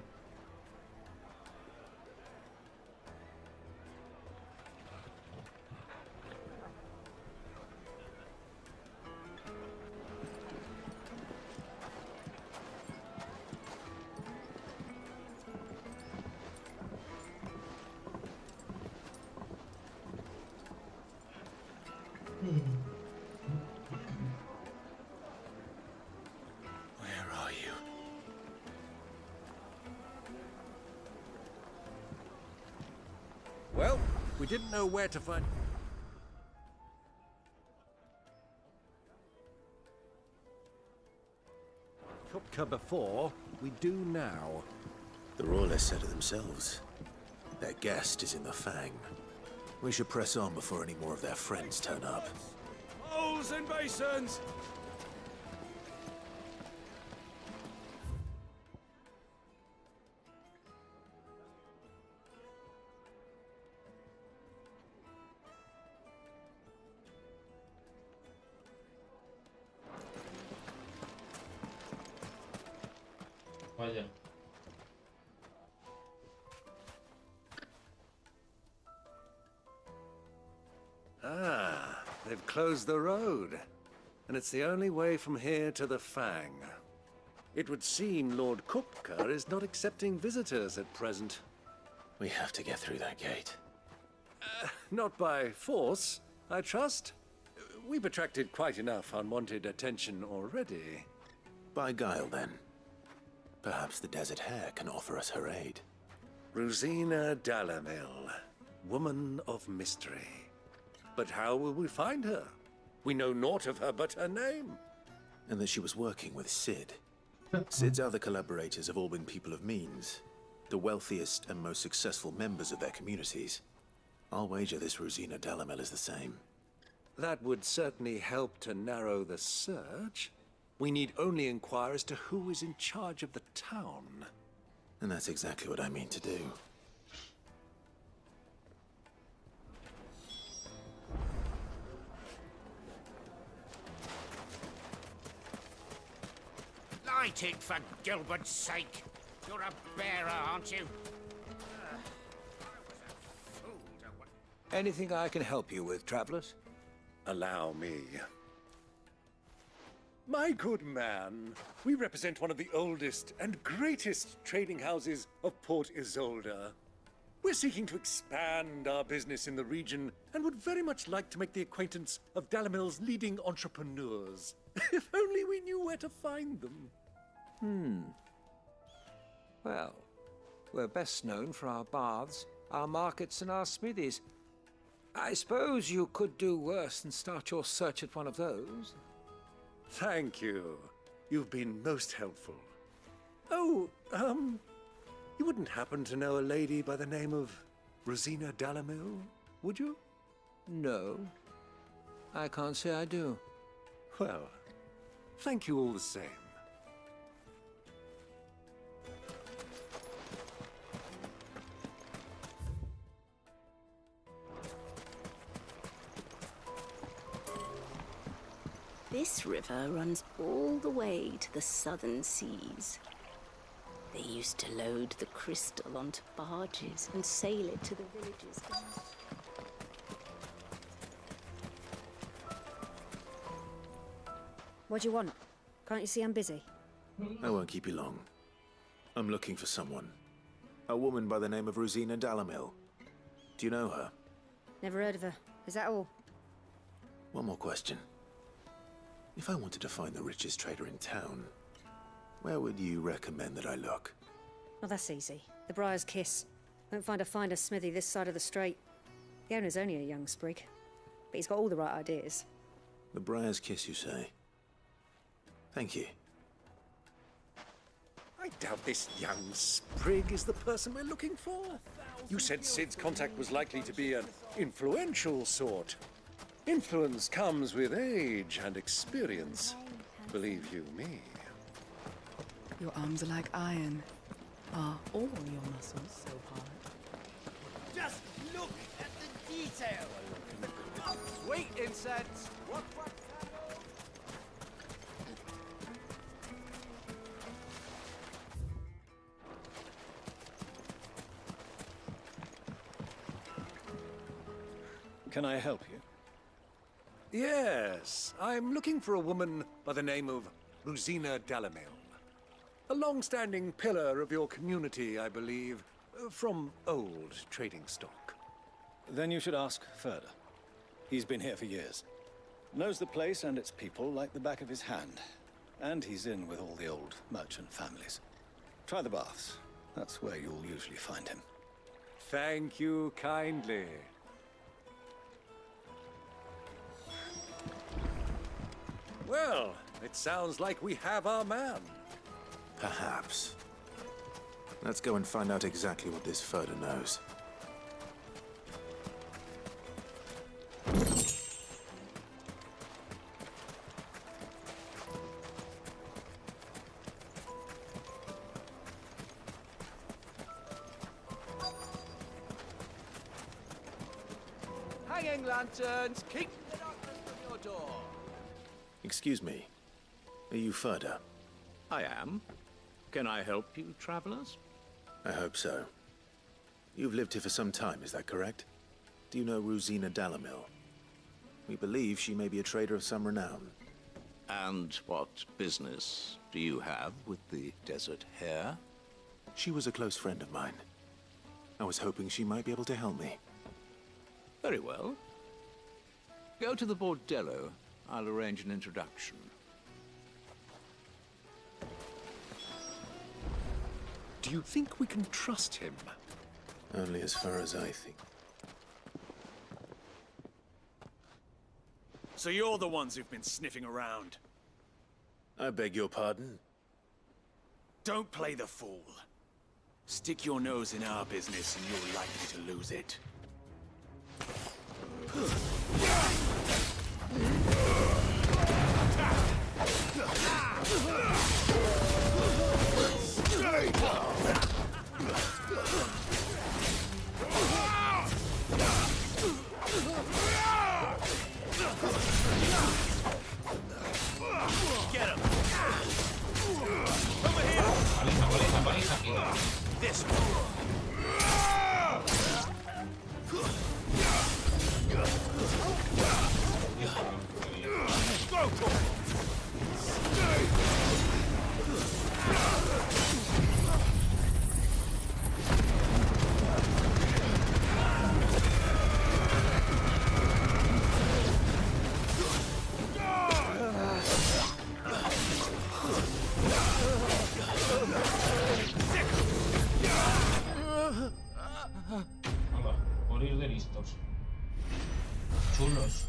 Well, we didn't know where to find... Kupka before, we do now. The royalists said it themselves. Their guest is in the Fang. We should press on before any more of their friends turn up. Bowls and basins! Vaya. Ah, they've closed the road. And it's the only way from here to the Fang. It would seem Lord Kupka is not accepting visitors at present. We have to get through that gate. Not by force, I trust. We've attracted quite enough unwanted attention already. By guile, then. Perhaps the Desert Hare can offer us her aid. Rosina Dalamil, woman of mystery. But how will we find her? We know naught of her but her name. And that she was working with Sid. Sid's other collaborators have all been people of means. The wealthiest and most successful members of their communities. I'll wager this Rosina Dalamil is the same. That would certainly help to narrow the search. We need only inquire as to who is in charge of the town. And that's exactly what I mean to do. Light it, for Gilbert's sake. You're a bearer, aren't you? Anything I can help you with, travelers? Allow me. My good man, we represent one of the oldest and greatest trading houses of Port Isolde. We're seeking to expand our business in the region and would very much like to make the acquaintance of Dalamil's leading entrepreneurs. If only we knew where to find them. Well, we're best known for our baths, our markets, and our smithies. I suppose you could do worse than start your search at one of those. Thank you. You've been most helpful. Oh, you wouldn't happen to know a lady by the name of Rosina Dalamil, would you? No. I can't say I do. Well, thank you all the same. This river runs all the way to the southern seas. They used to load the crystal onto barges and sail it to the villages. What do you want? Can't you see I'm busy? I won't keep you long. I'm looking for someone. A woman by the name of Rosina Dalamil. Do you know her? Never heard of her. Is that all? One more question. If I wanted to find the richest trader in town, where would you recommend that I look? Well, that's easy. The Briar's Kiss. Won't find a finer smithy this side of the strait. The owner's only a young sprig, but he's got all the right ideas. The Briar's Kiss, you say? Thank you. I doubt this young sprig is the person we're looking for. You said Sid's contact was likely to be an influential sort. Influence comes with age and experience, believe you me. Your arms are like iron. Are all your muscles so hard? Just look at the detail. Sweet insects. What? Can I help you? Yes, I'm looking for a woman by the name of Rosina Dalamil. A long-standing pillar of your community, I believe, from old trading stock. Then you should ask Ferda. He's been here for years. Knows the place and its people like the back of his hand. And he's in with all the old merchant families. Try the baths. That's where you'll usually find him. Thank you kindly. Well, it sounds like we have our man. Perhaps. Let's go and find out exactly what this Ferda knows. Hanging lanterns, keep the darkness from your door. Excuse me. Are you Ferda? I am. Can I help you, travelers? I hope so. You've lived here for some time, is that correct? Do you know Rosina Dalamil? We believe she may be a trader of some renown. And what business do you have with the desert hare? She was a close friend of mine. I was hoping she might be able to help me. Very well. Go to the bordello. I'll arrange an introduction. Do you think we can trust him? Only as far as I think. So you're the ones who've been sniffing around? I beg your pardon? Don't play the fool. Stick your nose in our business and you're likely to lose it. Get him! Over here! This Hola, morir de listos. Chulos.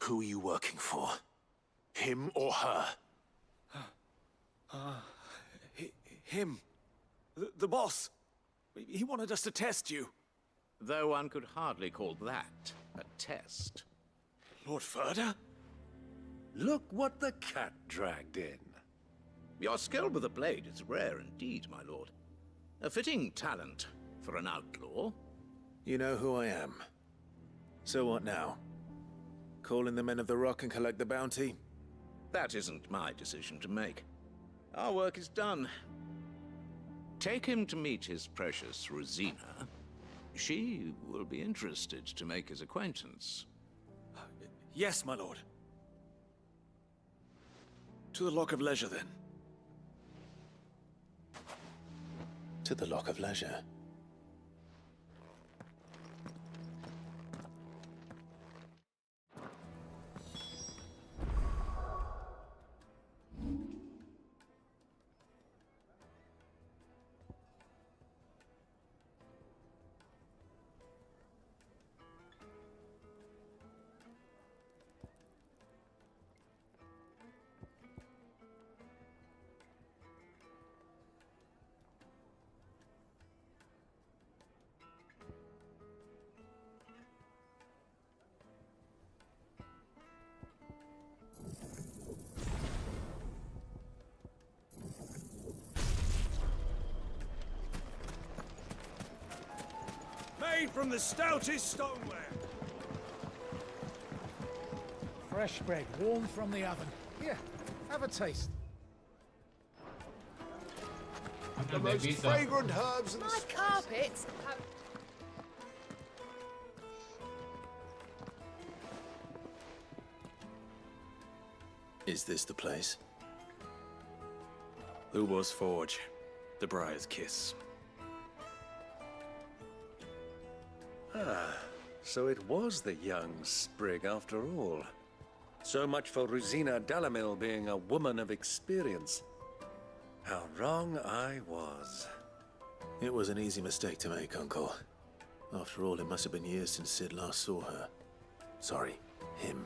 Who are you working for? Him or her? Him. The boss. He wanted us to test you. Though one could hardly call that a test. Lord Ferda? Look what the cat dragged in. Your skill with the blade is rare indeed, my lord. A fitting talent for an outlaw. You know who I am. So what now? Call in the Men of the Rock and collect the bounty? That isn't my decision to make. Our work is done. Take him to meet his precious Rosina. She will be interested to make his acquaintance. Yes, my lord. To the Lock of Leisure, then. To the Lock of Leisure. Made from the stoutest stoneware. Fresh bread, warm from the oven. Here, have a taste. The most fragrant herbs in the My carpets. Is this the place? Lubor's Forge. The Briar's Kiss. Ah, so it was the young sprig after all. So much for Rosina Dalamil being a woman of experience. How wrong I was. It was an easy mistake to make, Uncle. After all, it must have been years since Sid last saw her. Sorry, him.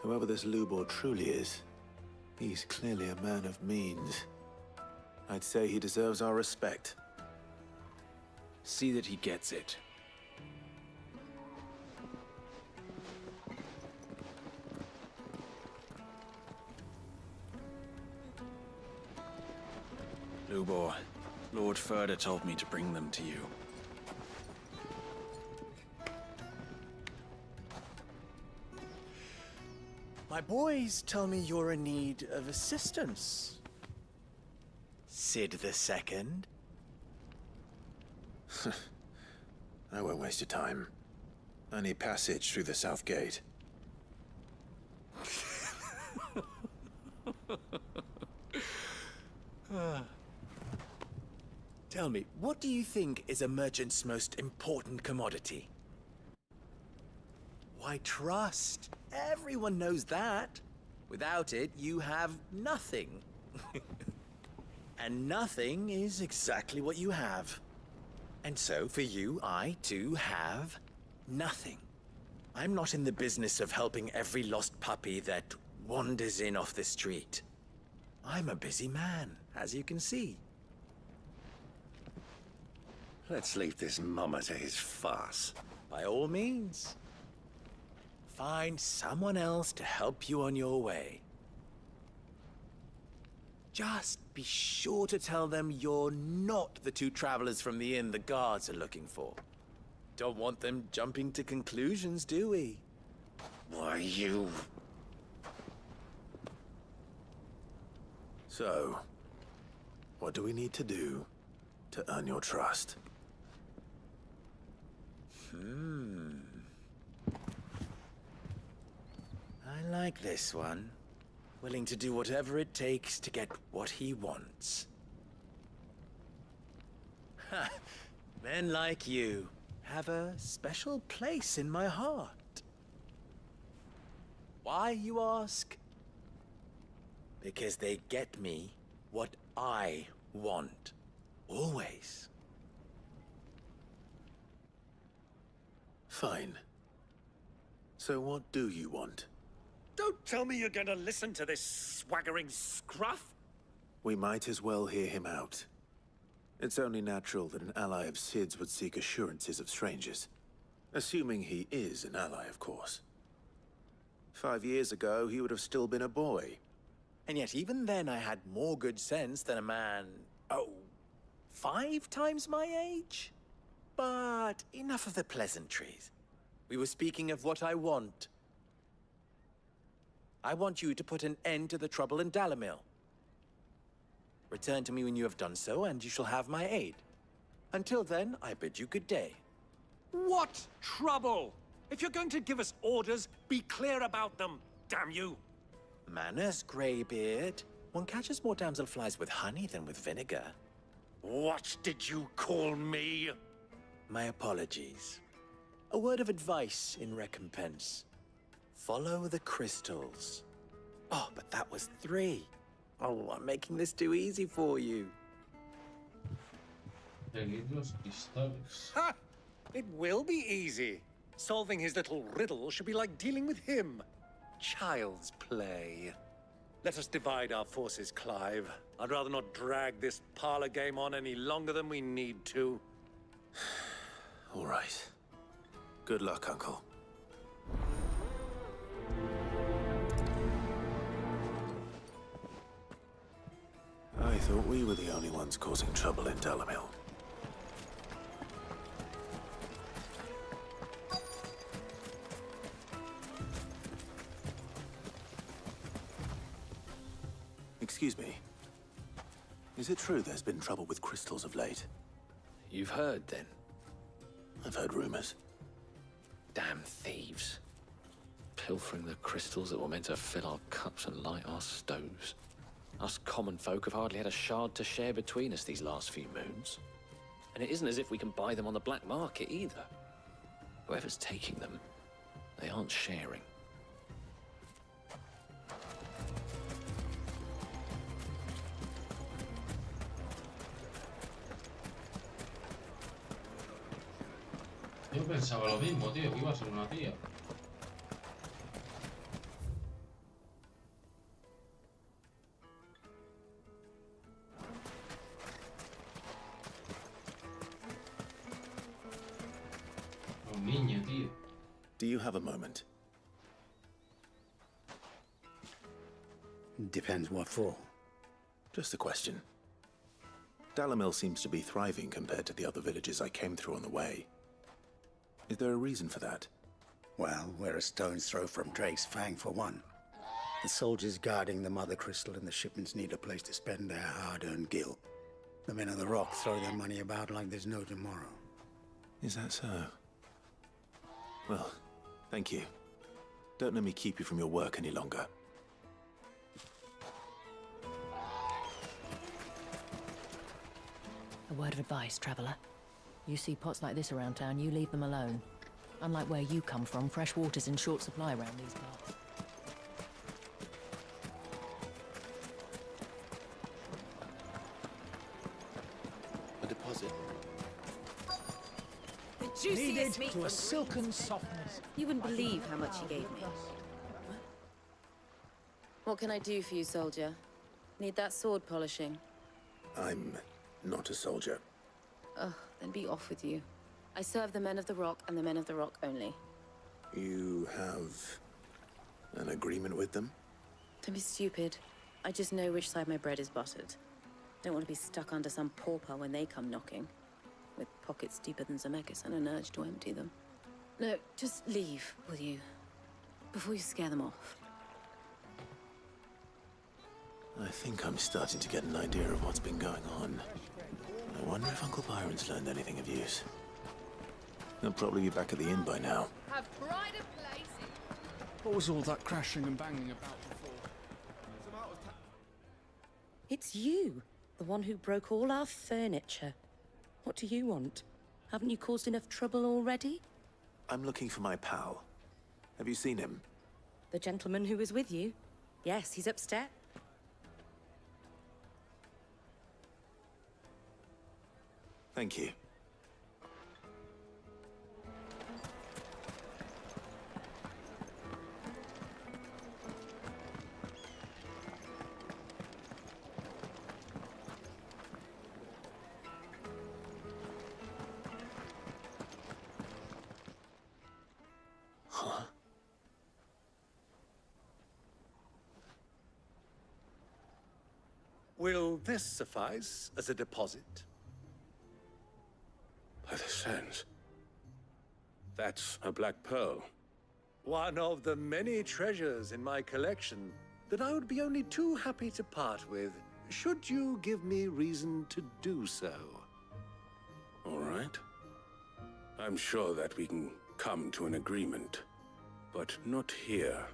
Whoever this Lubor truly is, he's clearly a man of means. I'd say he deserves our respect. See that he gets it. Lubor, Lord Furder told me to bring them to you. My boys tell me you're in need of assistance. Sid the Second? I won't waste your time. I need passage through the south gate. Tell me, what do you think is a merchant's most important commodity? Why, trust. Everyone knows that. Without it, you have nothing. And nothing is exactly what you have. And so, for you, I, too, have nothing. I'm not in the business of helping every lost puppy that wanders in off the street. I'm a busy man, as you can see. Let's leave this mummer to his farce. By all means. Find someone else to help you on your way. Just be sure to tell them you're not the two travelers from the inn the guards are looking for. Don't want them jumping to conclusions, do we? Why, you... So, what do we need to do to earn your trust? I like this one. Willing to do whatever it takes to get what he wants. Ha! Men like you have a special place in my heart. Why, you ask? Because they get me what I want. Always. Fine. So what do you want? Don't tell me you're going to listen to this swaggering scruff! We might as well hear him out. It's only natural that an ally of Sid's would seek assurances of strangers. Assuming he is an ally, of course. 5 years ago, he would have still been a boy. And yet even then I had more good sense than a man, 5 times my age? But enough of the pleasantries. We were speaking of what I want. I want you to put an end to the trouble in Dalamil. Return to me when you have done so, and you shall have my aid. Until then, I bid you good day. What trouble? If you're going to give us orders, be clear about them, damn you! Manners, Greybeard. One catches more damselflies with honey than with vinegar. What did you call me? My apologies. A word of advice in recompense. Follow the crystals. Oh, but that was 3. Oh, I'm making this too easy for you. Ha! It will be easy. Solving his little riddle should be like dealing with him. Child's play. Let us divide our forces, Clive. I'd rather not drag this parlor game on any longer than we need to. All right. Good luck, Uncle. I thought we were the only ones causing trouble in Dalamil. Excuse me. Is it true there's been trouble with crystals of late? You've heard, then? I've heard rumors. Damn thieves. Pilfering the crystals that were meant to fill our cups and light our stoves. Us common folk have hardly had a shard to share between us these last few moons. And it isn't as if we can buy them on the black market either. Whoever's taking them, they aren't sharing. Yo pensaba lo mismo, tío, que iba a ser una tía. Un niño, tío. Do you have a moment? Depends what for. Just a question. Dalamil seems to be thriving compared to the other villages I came through on the way. Is there a reason for that? Well, we're a stone's throw from Drake's Fang, for one. The soldiers guarding the Mother Crystal and the shipments need a place to spend their hard-earned gil. The men of the Rock throw their money about like there's no tomorrow. Is that so? Well, thank you. Don't let me keep you from your work any longer. A word of advice, traveller. You see pots like this around town, you leave them alone. Unlike where you come from, fresh water's in short supply around these parts. A deposit. The juiciest meat to a silken softness. You wouldn't believe how much he gave me. What can I do for you, soldier? Need that sword polishing? I'm not a soldier. Ugh, then be off with you. I serve the men of the Rock and the men of the Rock only. You have an agreement with them? Don't be stupid. I just know which side my bread is buttered. Don't want to be stuck under some pauper when they come knocking. With pockets deeper than Zemeckis and an urge to empty them. No, just leave, will you? Before you scare them off. I think I'm starting to get an idea of what's been going on. I wonder if Uncle Byron's learned anything of use. He'll probably be back at the inn by now. Have brighter places. What was all that crashing and banging about before? It's you, the one who broke all our furniture. What do you want? Haven't you caused enough trouble already? I'm looking for my pal. Have you seen him? The gentleman who was with you? Yes, he's upstairs. Thank you. Huh? Will this suffice as a deposit? By the sands. That's a black pearl. One of the many treasures in my collection that I would be only too happy to part with, should you give me reason to do so. All right. I'm sure that we can come to an agreement, but not here.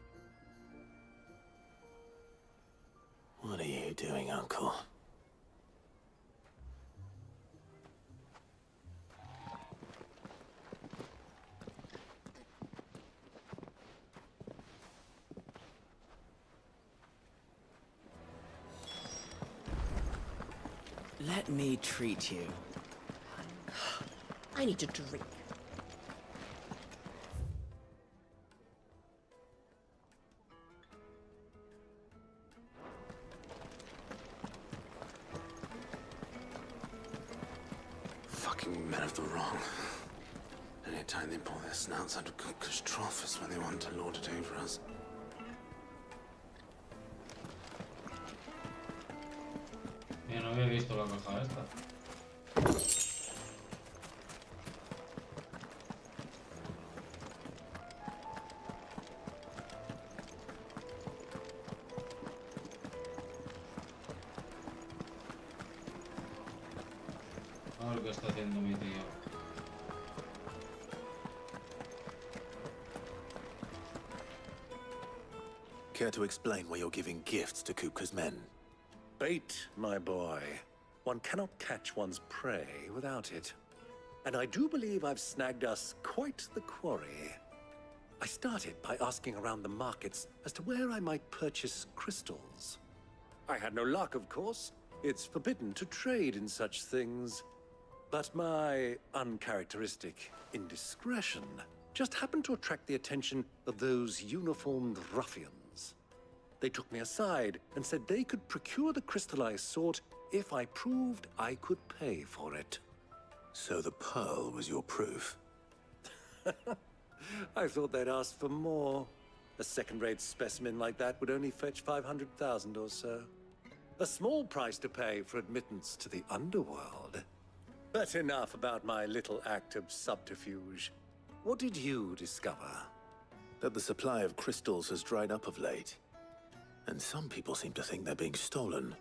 What are you doing, Uncle? Let me treat you. I need to drink. Fucking men of the wrong. Anytime they pull their snouts out of cookers' trough is when they want to lord it over us. No había visto la caja esta. A ver qué está haciendo mi tío. Care to explain why you're giving gifts to Kupka's men? Bait, my boy. One cannot catch one's prey without it. And I do believe I've snagged us quite the quarry. I started by asking around the markets as to where I might purchase crystals. I had no luck, of course. It's forbidden to trade in such things. But my uncharacteristic indiscretion just happened to attract the attention of those uniformed ruffians. They took me aside and said they could procure the crystal I sought if I proved I could pay for it. So the pearl was your proof? I thought they'd ask for more. A second-rate specimen like that would only fetch 500,000 or so. A small price to pay for admittance to the underworld. But enough about my little act of subterfuge. What did you discover? That the supply of crystals has dried up of late. And some people seem to think they're being stolen.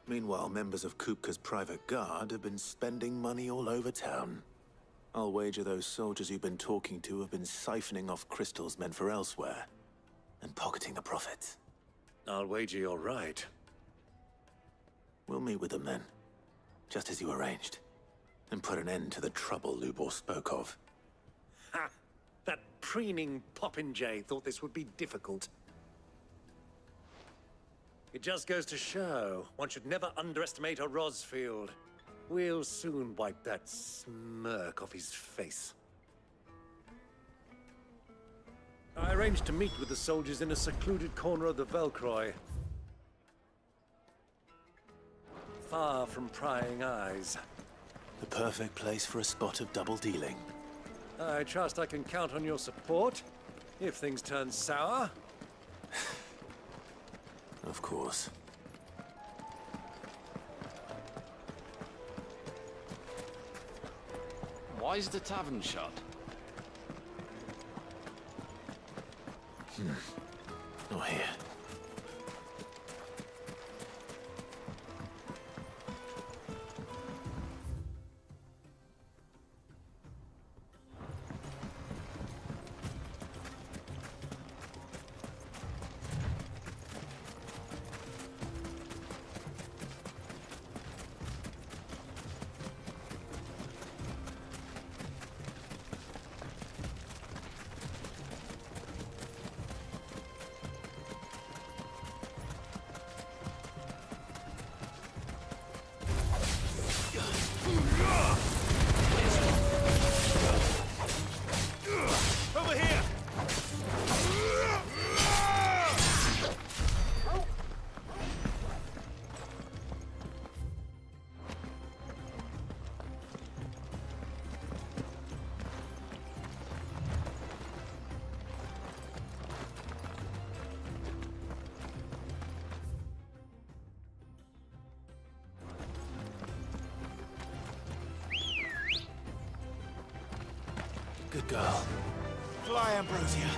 Meanwhile, members of Kupka's private guard have been spending money all over town. I'll wager those soldiers you've been talking to have been siphoning off crystals meant for elsewhere, and pocketing the profits. I'll wager you're right. We'll meet with them then, just as you arranged, and put an end to the trouble Lubor spoke of. Ha! That preening popinjay thought this would be difficult. It just goes to show, one should never underestimate a Rosfield. We'll soon wipe that smirk off his face. I arranged to meet with the soldiers in a secluded corner of the Velcroy. Far from prying eyes. The perfect place for a spot of double dealing. I trust I can count on your support, if things turn sour. Of course. Why is the tavern shut? Not here. Good girl. Fly, Ambrosia.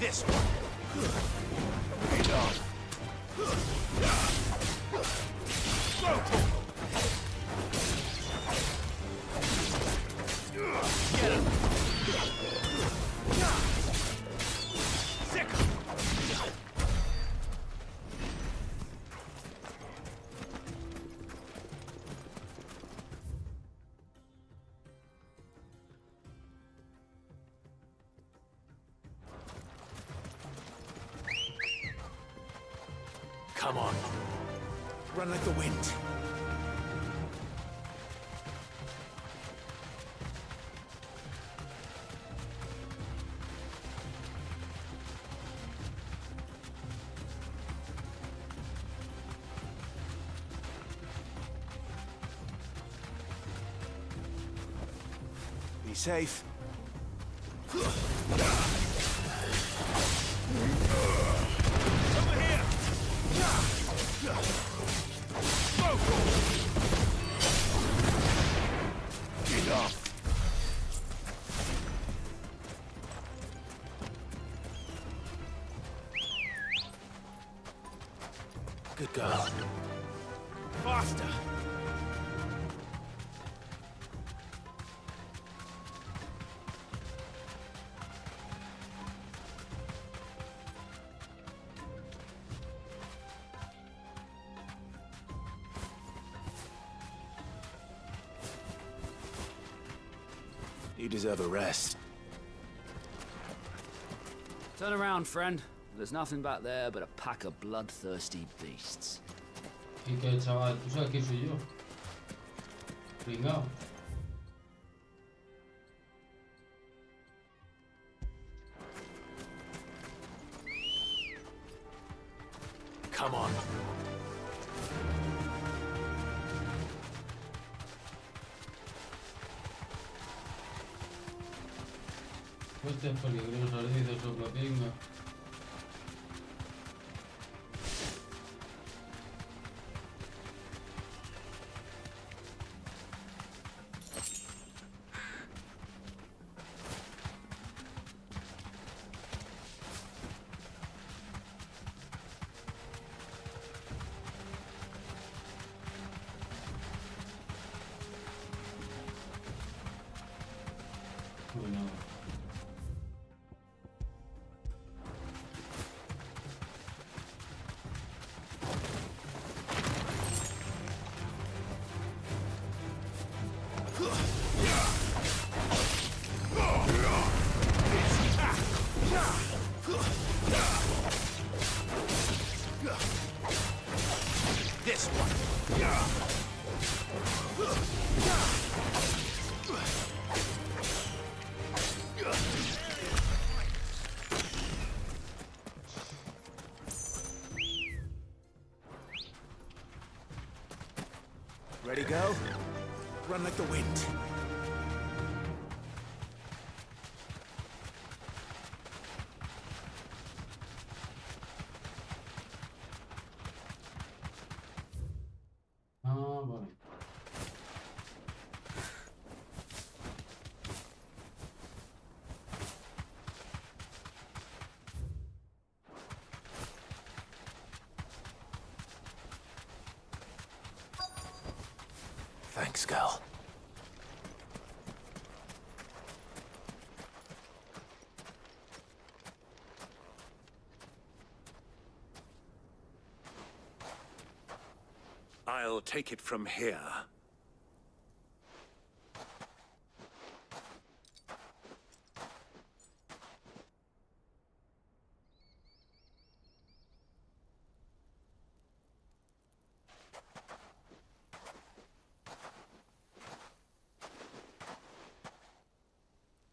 This one. Right on. Get him. Sick. Come on. Run like the wind. Be safe. Good girl. Faster. You deserve a rest. Turn around, friend. There's nothing back there but a pack of bloodthirsty beasts. ¿Y qué, chaval? ¿Tú sabes quién soy yo? Pringao. Come on. Este es peligroso, dice soplapinga. Bueno. This one. Ready, go? Run like the wind. Thanks, girl. I'll take it from here.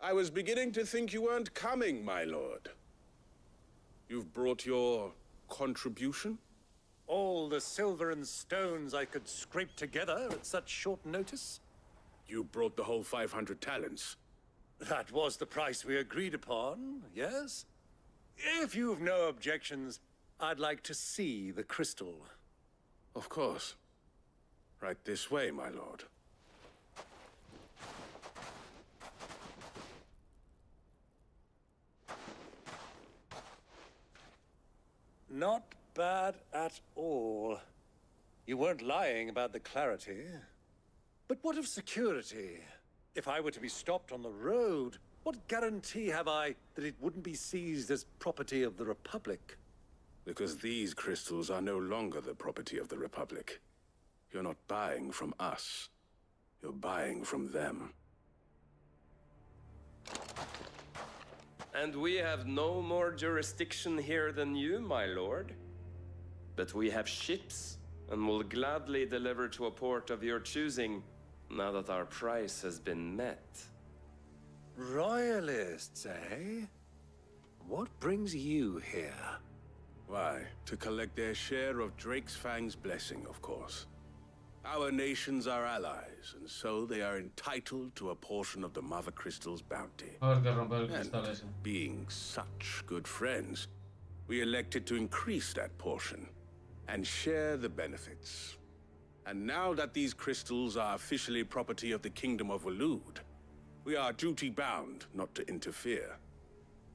I was beginning to think you weren't coming, my lord. You've brought your contribution? All the silver and stones I could scrape together at such short notice? You brought the whole 500 talents. That was the price we agreed upon, yes? If you've no objections, I'd like to see the crystal. Of course. Right this way, my lord. Not bad at all. You weren't lying about the clarity. But what of security? If I were to be stopped on the road, what guarantee have I that it wouldn't be seized as property of the Republic? Because these crystals are no longer the property of the Republic. You're not buying from us. You're buying from them. And we have no more jurisdiction here than you, my lord. But we have ships, and will gladly deliver to a port of your choosing, now that our price has been met. Royalists, eh? What brings you here? Why, to collect their share of Drake's Fang's blessing, of course. Our nations are allies, and so they are entitled to a portion of the Mother Crystal's bounty. And being such good friends, we elected to increase that portion and share the benefits. And now that these crystals are officially property of the Kingdom of Waloed, we are duty-bound not to interfere,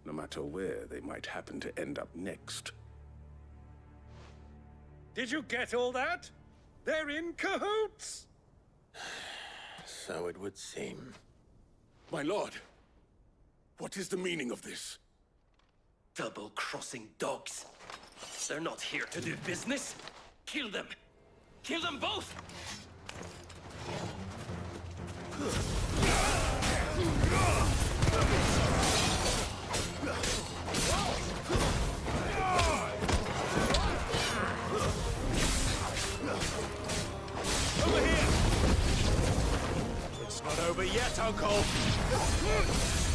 no matter where they might happen to end up next. Did you get all that? They're in cahoots! So it would seem. My lord, what is the meaning of this? Double-crossing dogs. They're not here to do business. Kill them! Kill them both! Over here! It's not over yet, Uncle!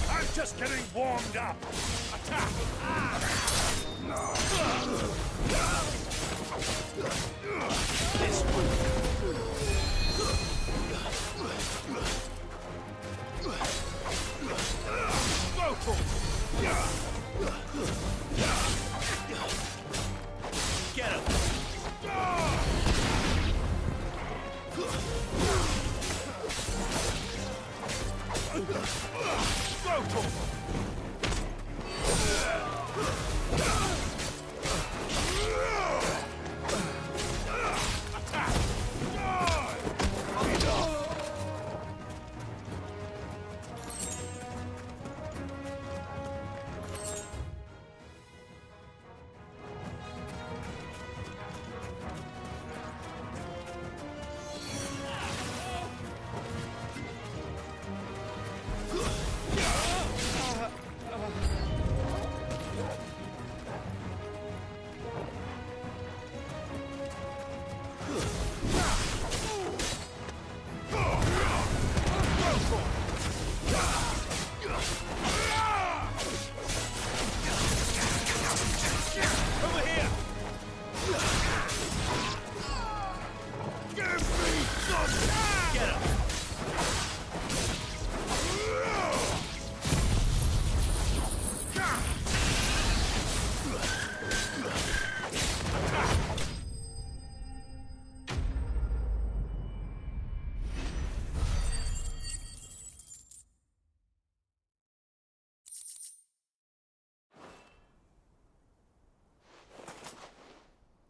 I'm just getting warmed up! Attack! This one! Get him!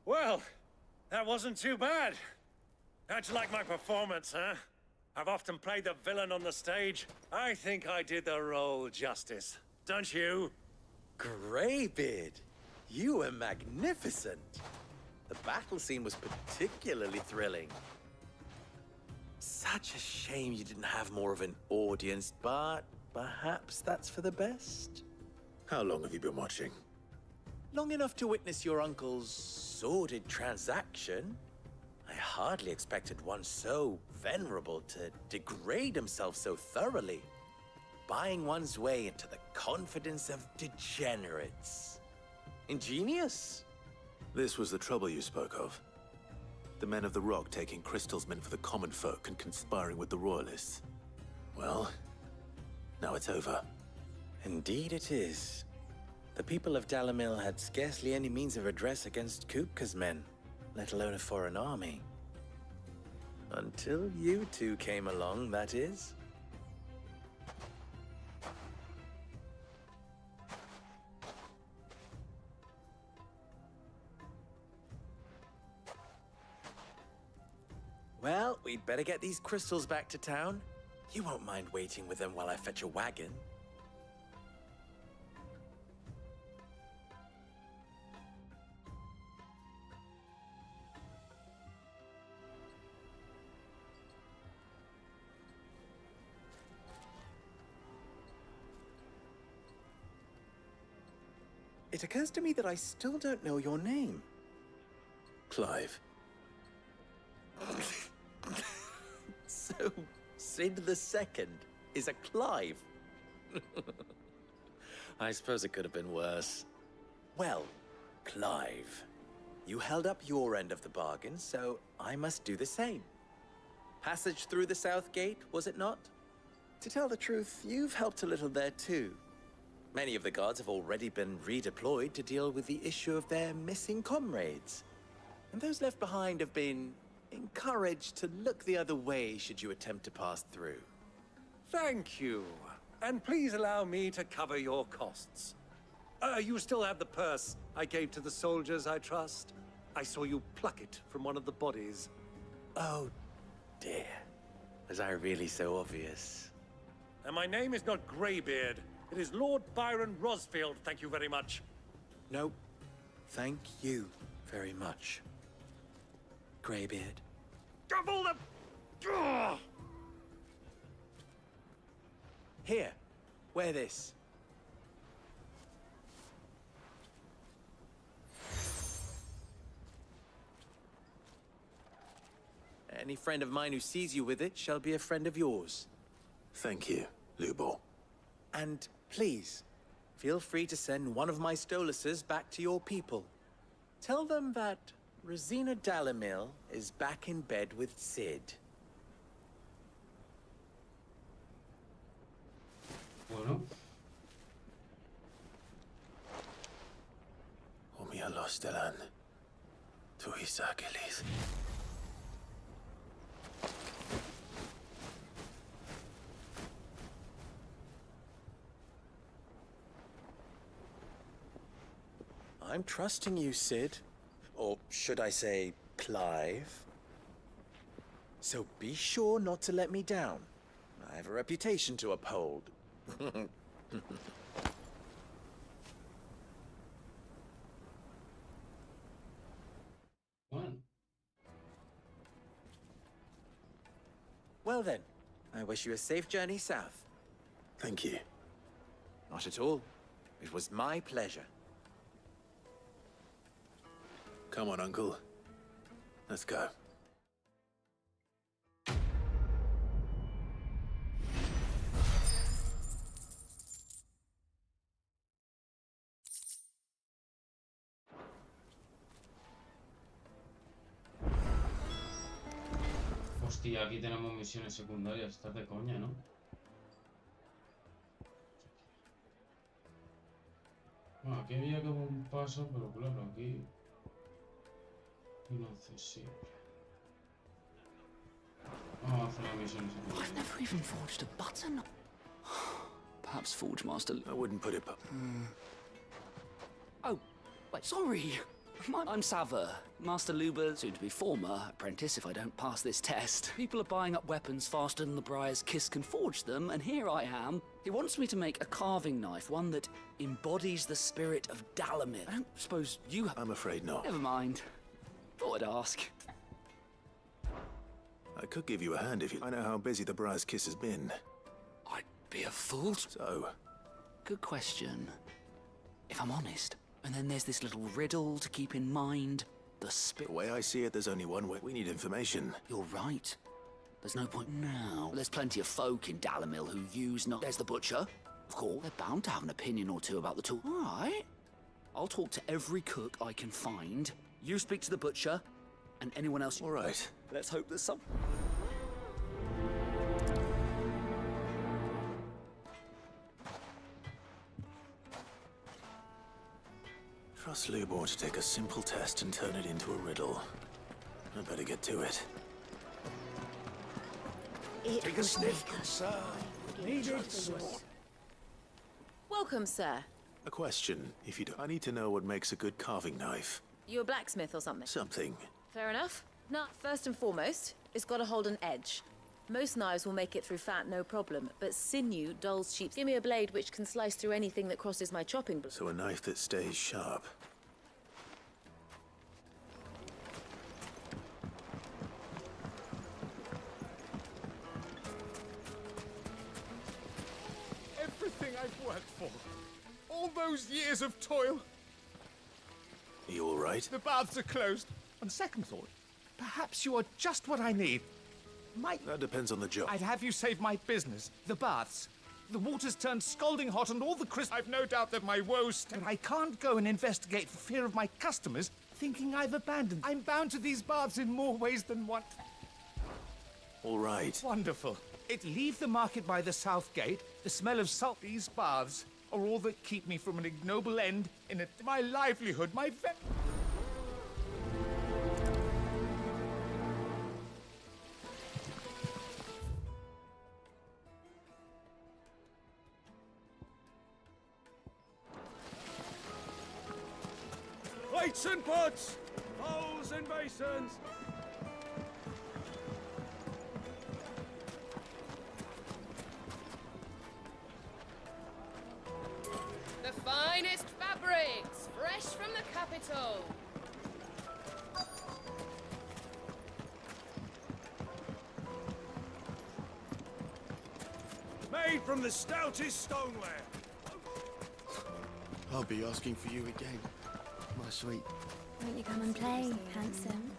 Well, that wasn't too bad. How'd you like my performance, huh? I've often played the villain on the stage. I think I did the role justice. Don't you? Greybeard, you were magnificent. The battle scene was particularly thrilling. Such a shame you didn't have more of an audience, but perhaps that's for the best. How long have you been watching? Long enough to witness your uncle's sordid transaction. I hardly expected one so venerable to degrade himself so thoroughly, buying one's way into the confidence of degenerates. Ingenious. This was the trouble you spoke of. The men of the Rock taking crystals meant for the common folk and conspiring with the Royalists. Well, now it's over. Indeed it is. The people of Dalamil had scarcely any means of redress against Kupka's men, let alone a foreign army. Until you two came along, that is. Well, we'd better get these crystals back to town. You won't mind waiting with them while I fetch a wagon. It occurs to me that I still don't know your name. Clive. So, Sid the Second is a Clive. I suppose it could have been worse. Well, Clive, you held up your end of the bargain, so I must do the same. Passage through the South Gate, was it not? To tell the truth, you've helped a little there too. Many of the guards have already been redeployed to deal with the issue of their missing comrades. And those left behind have been encouraged to look the other way should you attempt to pass through. Thank you. And please allow me to cover your costs. You still have the purse I gave to the soldiers, I trust? I saw you pluck it from one of the bodies. Oh, dear. Was I really so obvious? And my name is not Greybeard. It is Lord Byron Rosfield, thank you very much. No, thank you very much, Greybeard. Of all the... Ugh! Here, wear this. Any friend of mine who sees you with it shall be a friend of yours. Thank you, Lubor. And please, feel free to send one of my Stoluses back to your people. Tell them that Rosina Dalamil is back in bed with Sid. Bueno. Umia lostelan. Tu isakelis. I'm trusting you, Sid. Or should I say, Clive? So be sure not to let me down. I have a reputation to uphold. Well then, I wish you a safe journey south. Thank you. Not at all. It was my pleasure. Come on, Uncle. Let's go. Hostia, aquí tenemos misiones secundarias. Estás de coña, ¿no? Bueno, aquí había como un paso, pero claro, aquí... inaccesible. Vamos a hacer la misión secundaria. I've never even forged a button. Perhaps Forge Master... I wouldn't put it... Oh, wait, sorry. I'm Sava, Master Luber, soon to be former apprentice if I don't pass this test. People are buying up weapons faster than the Briar's Kiss can forge them, and here I am. He wants me to make a carving knife, one that embodies the spirit of Dalamir. I don't suppose you have... I'm afraid not. Never mind. Thought I'd ask. I could give you a hand if you... I know how busy the Briar's Kiss has been. I'd be a fool. So? Good question. If I'm honest. And then there's this little riddle to keep in mind. The way I see it, there's only one way. We need information. You're right. There's no point now. There's plenty of folk in Dalamil who use not. There's the butcher. Of course, they're bound to have an opinion or two about the tool. All right. I'll talk to every cook I can find. You speak to the butcher, and anyone else. All right. Let's hope there's some. Trust Lubor to take a simple test and turn it into a riddle. I better get to it. Take a sniff, sir. Needed. Welcome, sir. A question, if you do. I need to know what makes a good carving knife. You a blacksmith or something? Something. Fair enough. Now, first and foremost, it's got to hold an edge. Most knives will make it through fat, no problem, but sinew dulls sheep. Give me a blade which can slice through anything that crosses my chopping block. So a knife that stays sharp. Everything I've worked for. All those years of toil. Are you all right? The baths are closed. On second thought, perhaps you are just what I need. That depends on the job. I'd have you save my business. The baths. The water's turned scalding hot and all the I've no doubt that my woes... And I can't go and investigate for fear of my customers thinking I've abandoned. I'm bound to these baths in more ways than one. All right. Wonderful. Leave the market by the south gate. The smell of salt. These baths are all that keep me from an ignoble end in it. My livelihood, my Plates and pots! Bowls and basins! The finest fabrics, fresh from the Capitulo. Made from the stoutest stoneware. I'll be asking for you again, my sweet. Won't you come and play, handsome?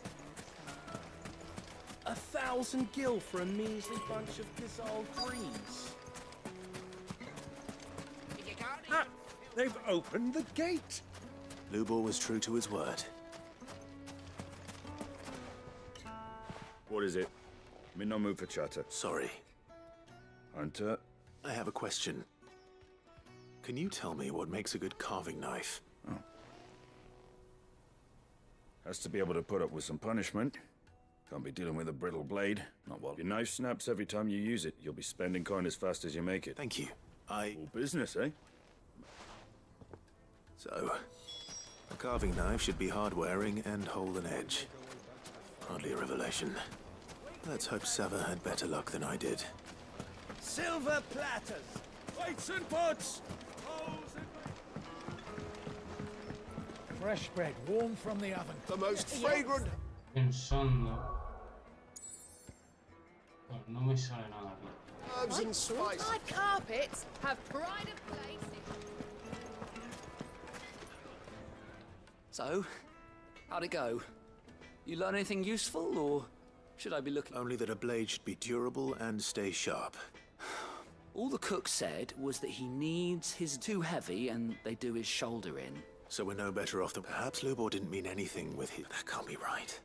1,000 gil for a measly bunch of Kazal greens. Ah, they've opened the gate. Lubor was true to his word. What is it? I'm in no mood for chatter. Sorry. Hunter? I have a question. Can you tell me what makes a good carving knife? Oh. Has to be able to put up with some punishment. Can't be dealing with a brittle blade. Not while your knife snaps every time you use it. You'll be spending coin as fast as you make it. Thank you. All business, eh? So, a carving knife should be hard-wearing and hold an edge. Hardly a revelation. Let's hope Sava had better luck than I did. Silver platters! Plates and pots! Bowls and... Fresh bread, warm from the oven. The most fragrant... Pensando... Bueno, no me sale nada aquí. Herbs and spices. My carpets have pride of place. So, how'd it go? You learn anything useful, or should I be looking? Only that a blade should be durable and stay sharp. All the cook said was that he needs his too heavy and they do his shoulder in. So we're no better off than... Perhaps Lubor didn't mean anything with his... That can't be right.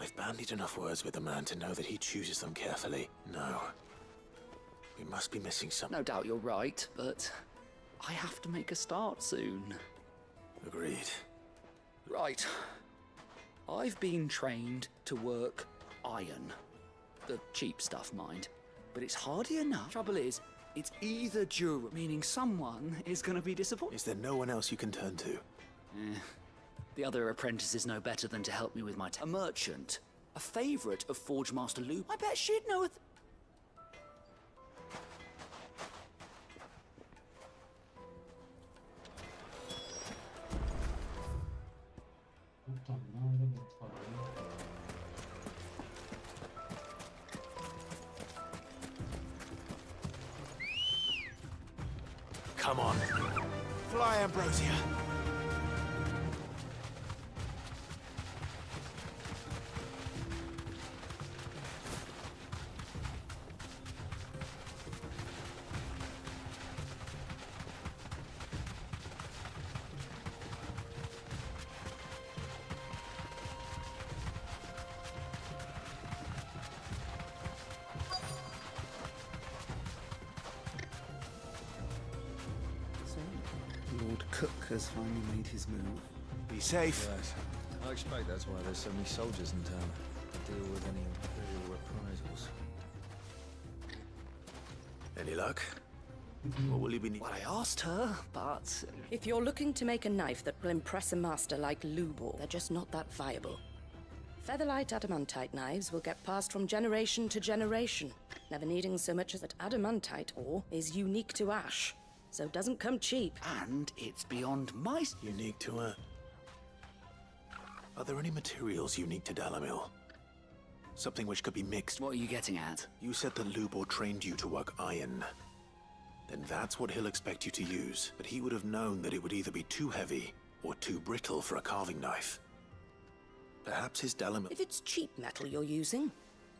I've bandied enough words with the man to know that he chooses them carefully. No. We must be missing something. No doubt you're right, but I have to make a start soon. Agreed. Right. I've been trained to work iron. The cheap stuff, mind. But it's hardly enough. Trouble is, it's either durable, meaning someone is going to be disappointed. Is there no one else you can turn to? The other apprentices know better than to help me with my a merchant, a favourite of Forge Master Lou. I bet she'd know a Puta madre, por favor. Come on. Fly, Ambrosia. Lord Cook has finally made his move. Be safe. Yes. I expect that's why there's so many soldiers in town to deal with any imperial reprisals. Any luck? What will you be needing? Well, I asked her, but... If you're looking to make a knife that will impress a master like Lubor, they're just not that viable. Featherlight adamantite knives will get passed from generation to generation, never needing so much as that adamantite ore is unique to ash, so it doesn't come cheap. And it's beyond my... Unique to a... Are there any materials unique to Dalamil? Something which could be mixed? What are you getting at? You said that Lubor trained you to work iron. Then that's what he'll expect you to use. But he would have known that it would either be too heavy or too brittle for a carving knife. Perhaps his Dalamil... If it's cheap metal you're using,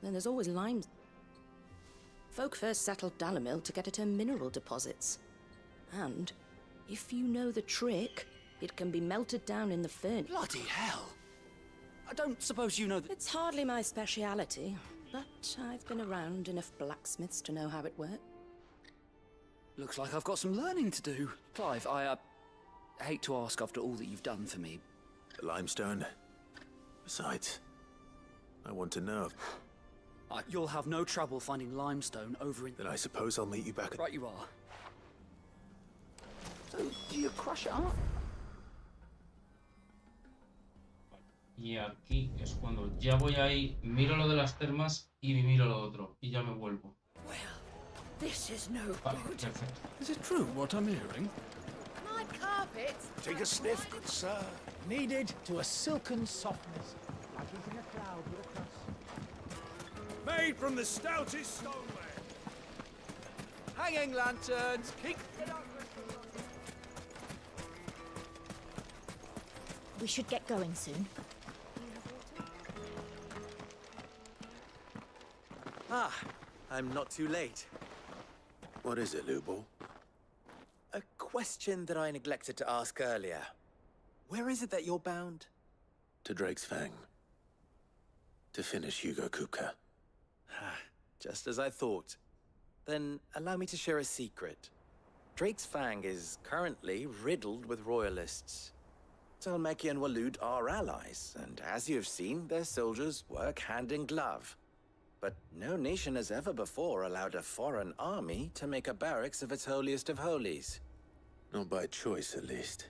then there's always lime. Folk first settled Dalamil to get at her mineral deposits. And if you know the trick, it can be melted down in the furnace. Bloody hell! I don't suppose you know that... It's hardly my speciality, but I've been around enough blacksmiths to know how it works. Looks like I've got some learning to do. Clive, I hate to ask after all that you've done for me. The limestone. Besides, I want to know. You'll have no trouble finding limestone over in... Then I suppose I'll meet you back at... Right you are. So, do you crush it up? Y aquí es cuando ya voy ahí, miro lo de las termas y miro lo otro. Y ya me vuelvo. This is no Vale, good. perfecto. Is it true what I'm hearing? My carpet. Take a sniff, good sir. Kneaded to a silken softness, like eating a cloud with a crust. Made from the stoutest stoneware. Hanging lanterns, keep... We should get going soon. Ah, I'm not too late. What is it, Lubor? A question that I neglected to ask earlier. Where is it that you're bound? To Drake's Fang. To finish Hugo Kupka. Just as I thought. Then allow me to share a secret. Drake's Fang is currently riddled with royalists. Talmeki and Walud are allies, and as you have seen, their soldiers work hand in glove. But no nation has ever before allowed a foreign army to make a barracks of its holiest of holies. Not by choice, at least.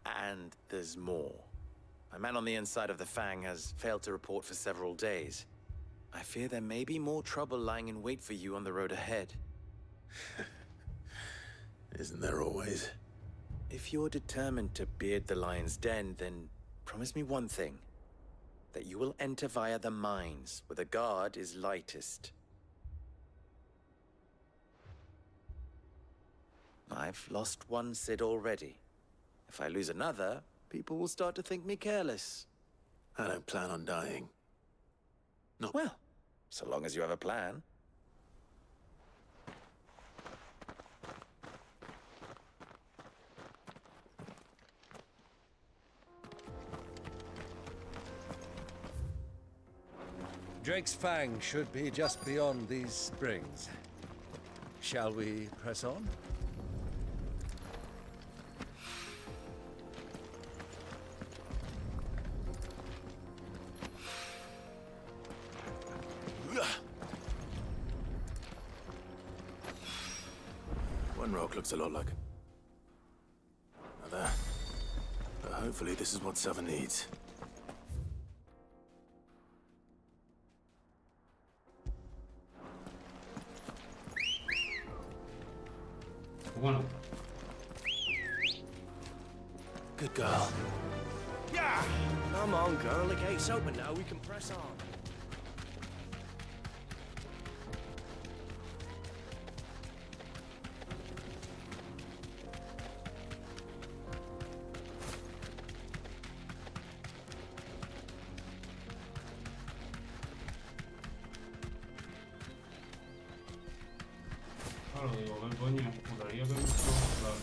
And there's more. A man on the inside of the Fang has failed to report for several days. I fear there may be more trouble lying in wait for you on the road ahead. Isn't there always? If you're determined to beard the lion's den, then promise me one thing. That you will enter via the mines, where the guard is lightest. I've lost one Cid already. If I lose another, people will start to think me careless. I don't plan on dying. No. Well, so long as you have a plan. Drake's Fang should be just beyond these springs. Shall we press on? One rock looks a lot like another. But hopefully Hopefully this is what Seven needs. Bueno. Good girl. Yeah! Come on, girl. The gate's open now. We can press on. Claro, digo, ¿qué coño? Juraría que esto, claro.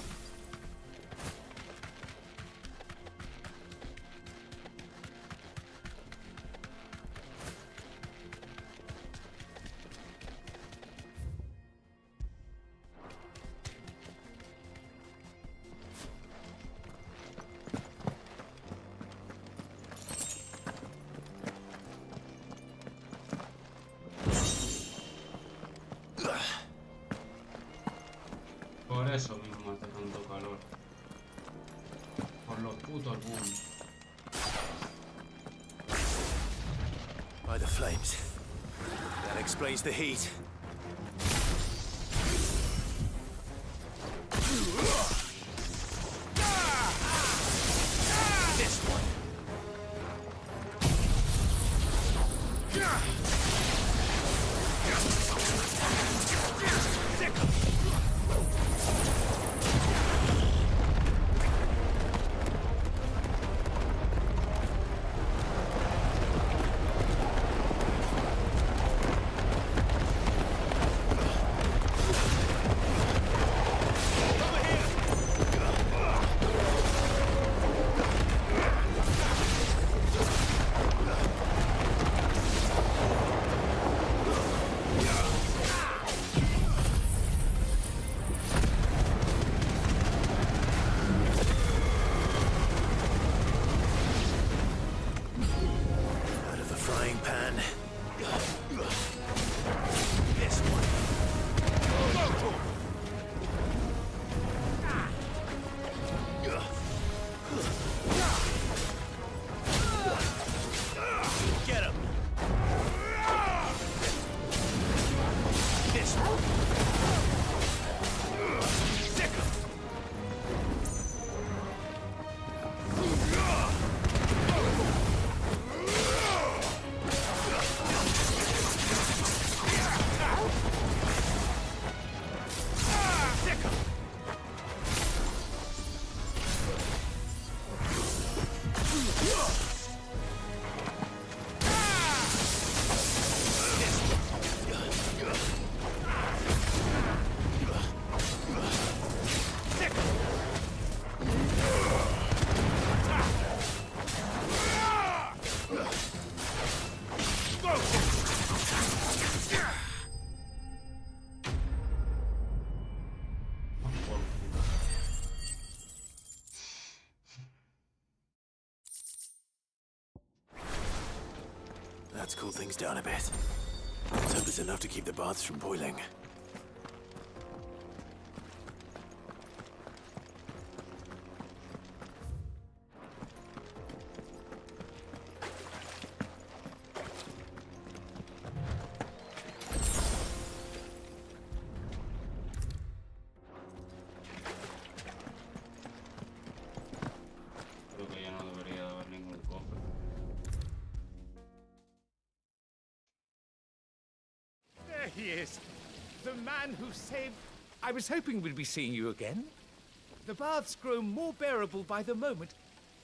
Por eso mismo hace tanto calor. Por los putos BUEN. By the flames. That explains the heat. This one. That's cooled things down a bit. Let's hope it's enough to keep the baths from boiling. Creo que ya no debería haber ningún cofre. There he is. The man who saved... I was hoping we'd be seeing you again. The baths grow more bearable by the moment.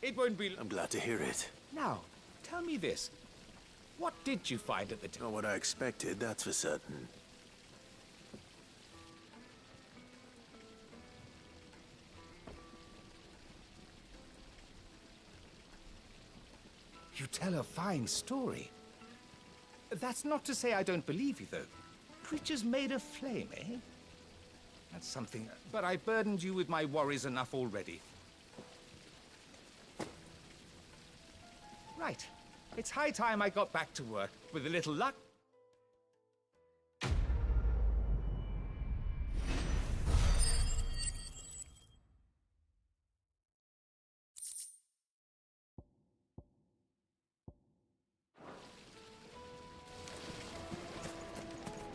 It won't be... I'm glad to hear it. Now, tell me this. What did you find at the time? Not what I expected, that's for certain. You tell a fine story. That's not to say I don't believe you, though. Creatures made of flame, eh? That's something... But I burdened you with my worries enough already. Right. It's high time I got back to work. With a little luck,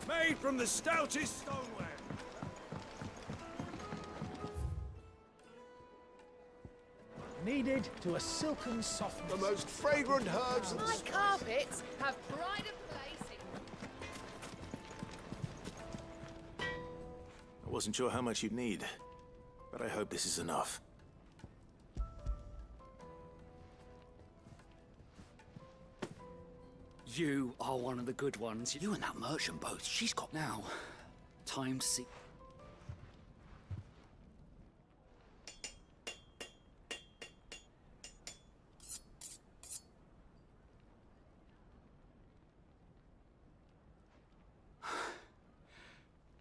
Made from the stoutest stoneware. Kneaded to a silken softness. The most fragrant herbs and My carpets have pride of place in... I wasn't sure how much you'd need, but I hope this is enough. You are one of the good ones. You and that merchant both. She's got now. Time to see.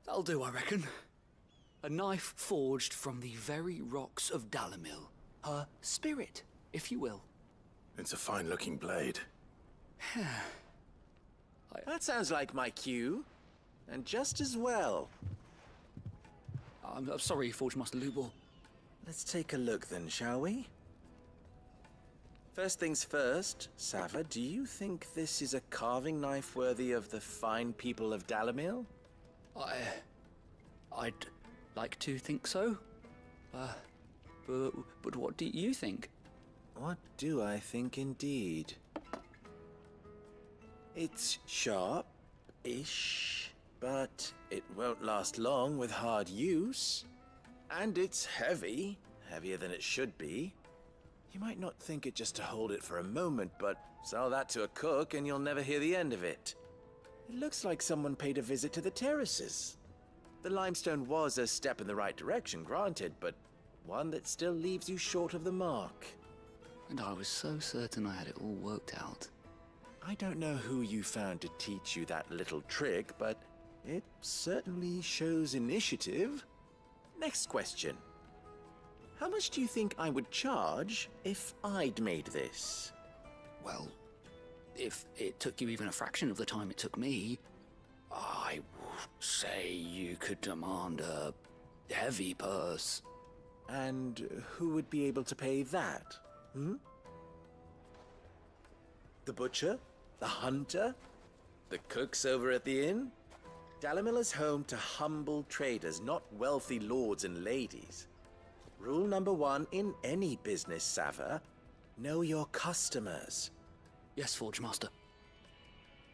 That'll do, I reckon. A knife forged from the very rocks of Dalamil. Her spirit, if you will. It's a fine-looking blade. That sounds like my cue. And just as well. I'm sorry, Forge Master Lubor. Let's take a look then, shall we? First things first, Sava, do you think this is a carving knife worthy of the fine people of Dalamil? I'd like to think so. But what do you think? What do I think indeed? It's sharp-ish, but it won't last long with hard use. And it's heavy, heavier than it should be. You might not think it just to hold it for a moment, but sell that to a cook and you'll never hear the end of it. It looks like someone paid a visit to the terraces. The limestone was a step in the right direction, granted, but one that still leaves you short of the mark. And I was so certain I had it all worked out. I don't know who you found to teach you that little trick, but it certainly shows initiative. Next question. How much do you think I would charge if I'd made this? Well, if it took you even a fraction of the time it took me, I would say you could demand a heavy purse. And who would be able to pay that? The butcher? The hunter? The cooks over at the inn? Dalamil is home to humble traders, not wealthy lords and ladies. Rule number 1 in any business, Sava: know your customers. Yes, Forge Master.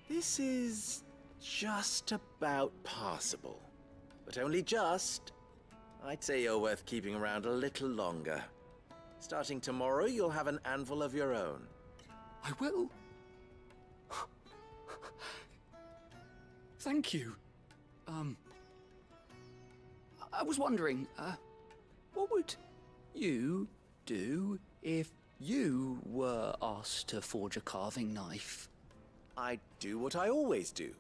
This is just about passable. But only just. I'd say you're worth keeping around a little longer. Starting tomorrow, you'll have an anvil of your own. I will. Thank you. I was wondering, what would you do if you were asked to forge a carving knife? I'd do what I always do.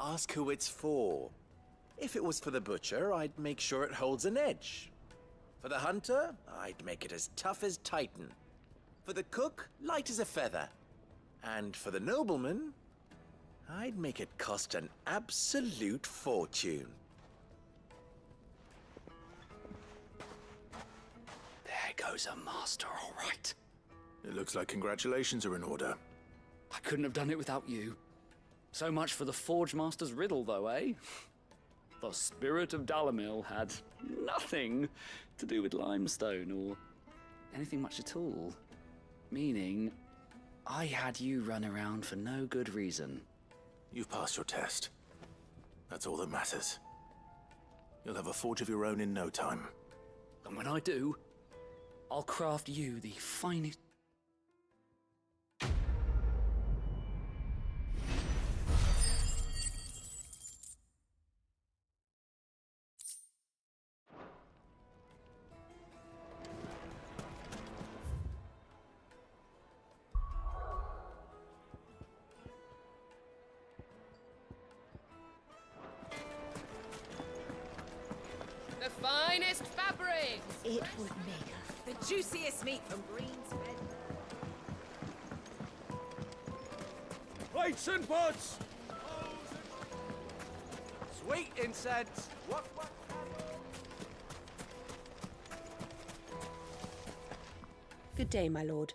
Ask who it's for. If it was for the butcher, I'd make sure it holds an edge. For the hunter, I'd make it as tough as Titan. For the cook, light as a feather. And for the nobleman, I'd make it cost an absolute fortune. There goes a master, all right. It looks like congratulations are in order. I couldn't have done it without you. So much for the Forge Master's riddle, though, eh? The spirit of Dalamil had nothing to do with limestone or anything much at all. Meaning, I had you run around for no good reason. You've passed your test. That's all that matters. You'll have a forge of your own in no time. And when I do, I'll craft you the finest... The finest fabrics! It would make us. The juiciest meat from Green's Bed. Plates and pots! Sweet incense. What? Good day, my lord.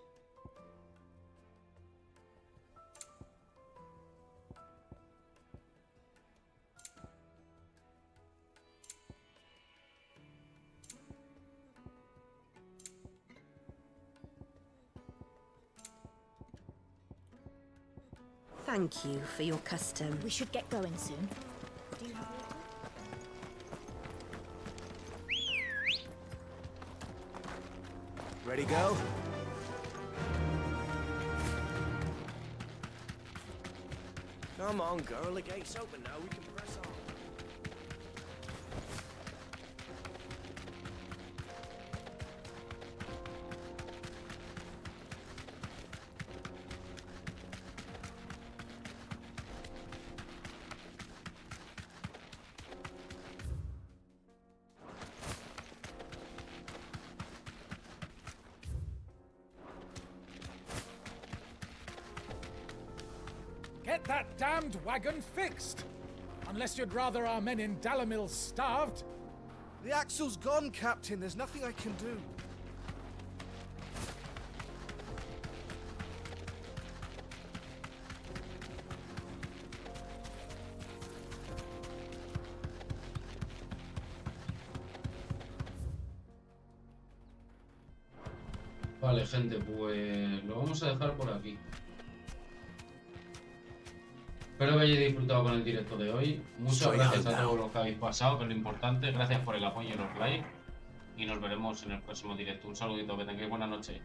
Thank you for your custom. We should get going soon. Do you have Ready, go? Come on, girl. The gate's open now. We can press on. Get that damned wagon fixed! Unless you'd rather our men in Dalamil starved. The axle's gone, Captain. There's nothing I can do. Vale, gente, pues lo vamos a dejar por aquí. Espero que hayáis disfrutado con el directo de hoy. Muchas gracias a todos los que habéis pasado, que es lo importante. Gracias por el apoyo y los likes. Y nos veremos en el próximo directo. Un saludito, que tengáis buena noche.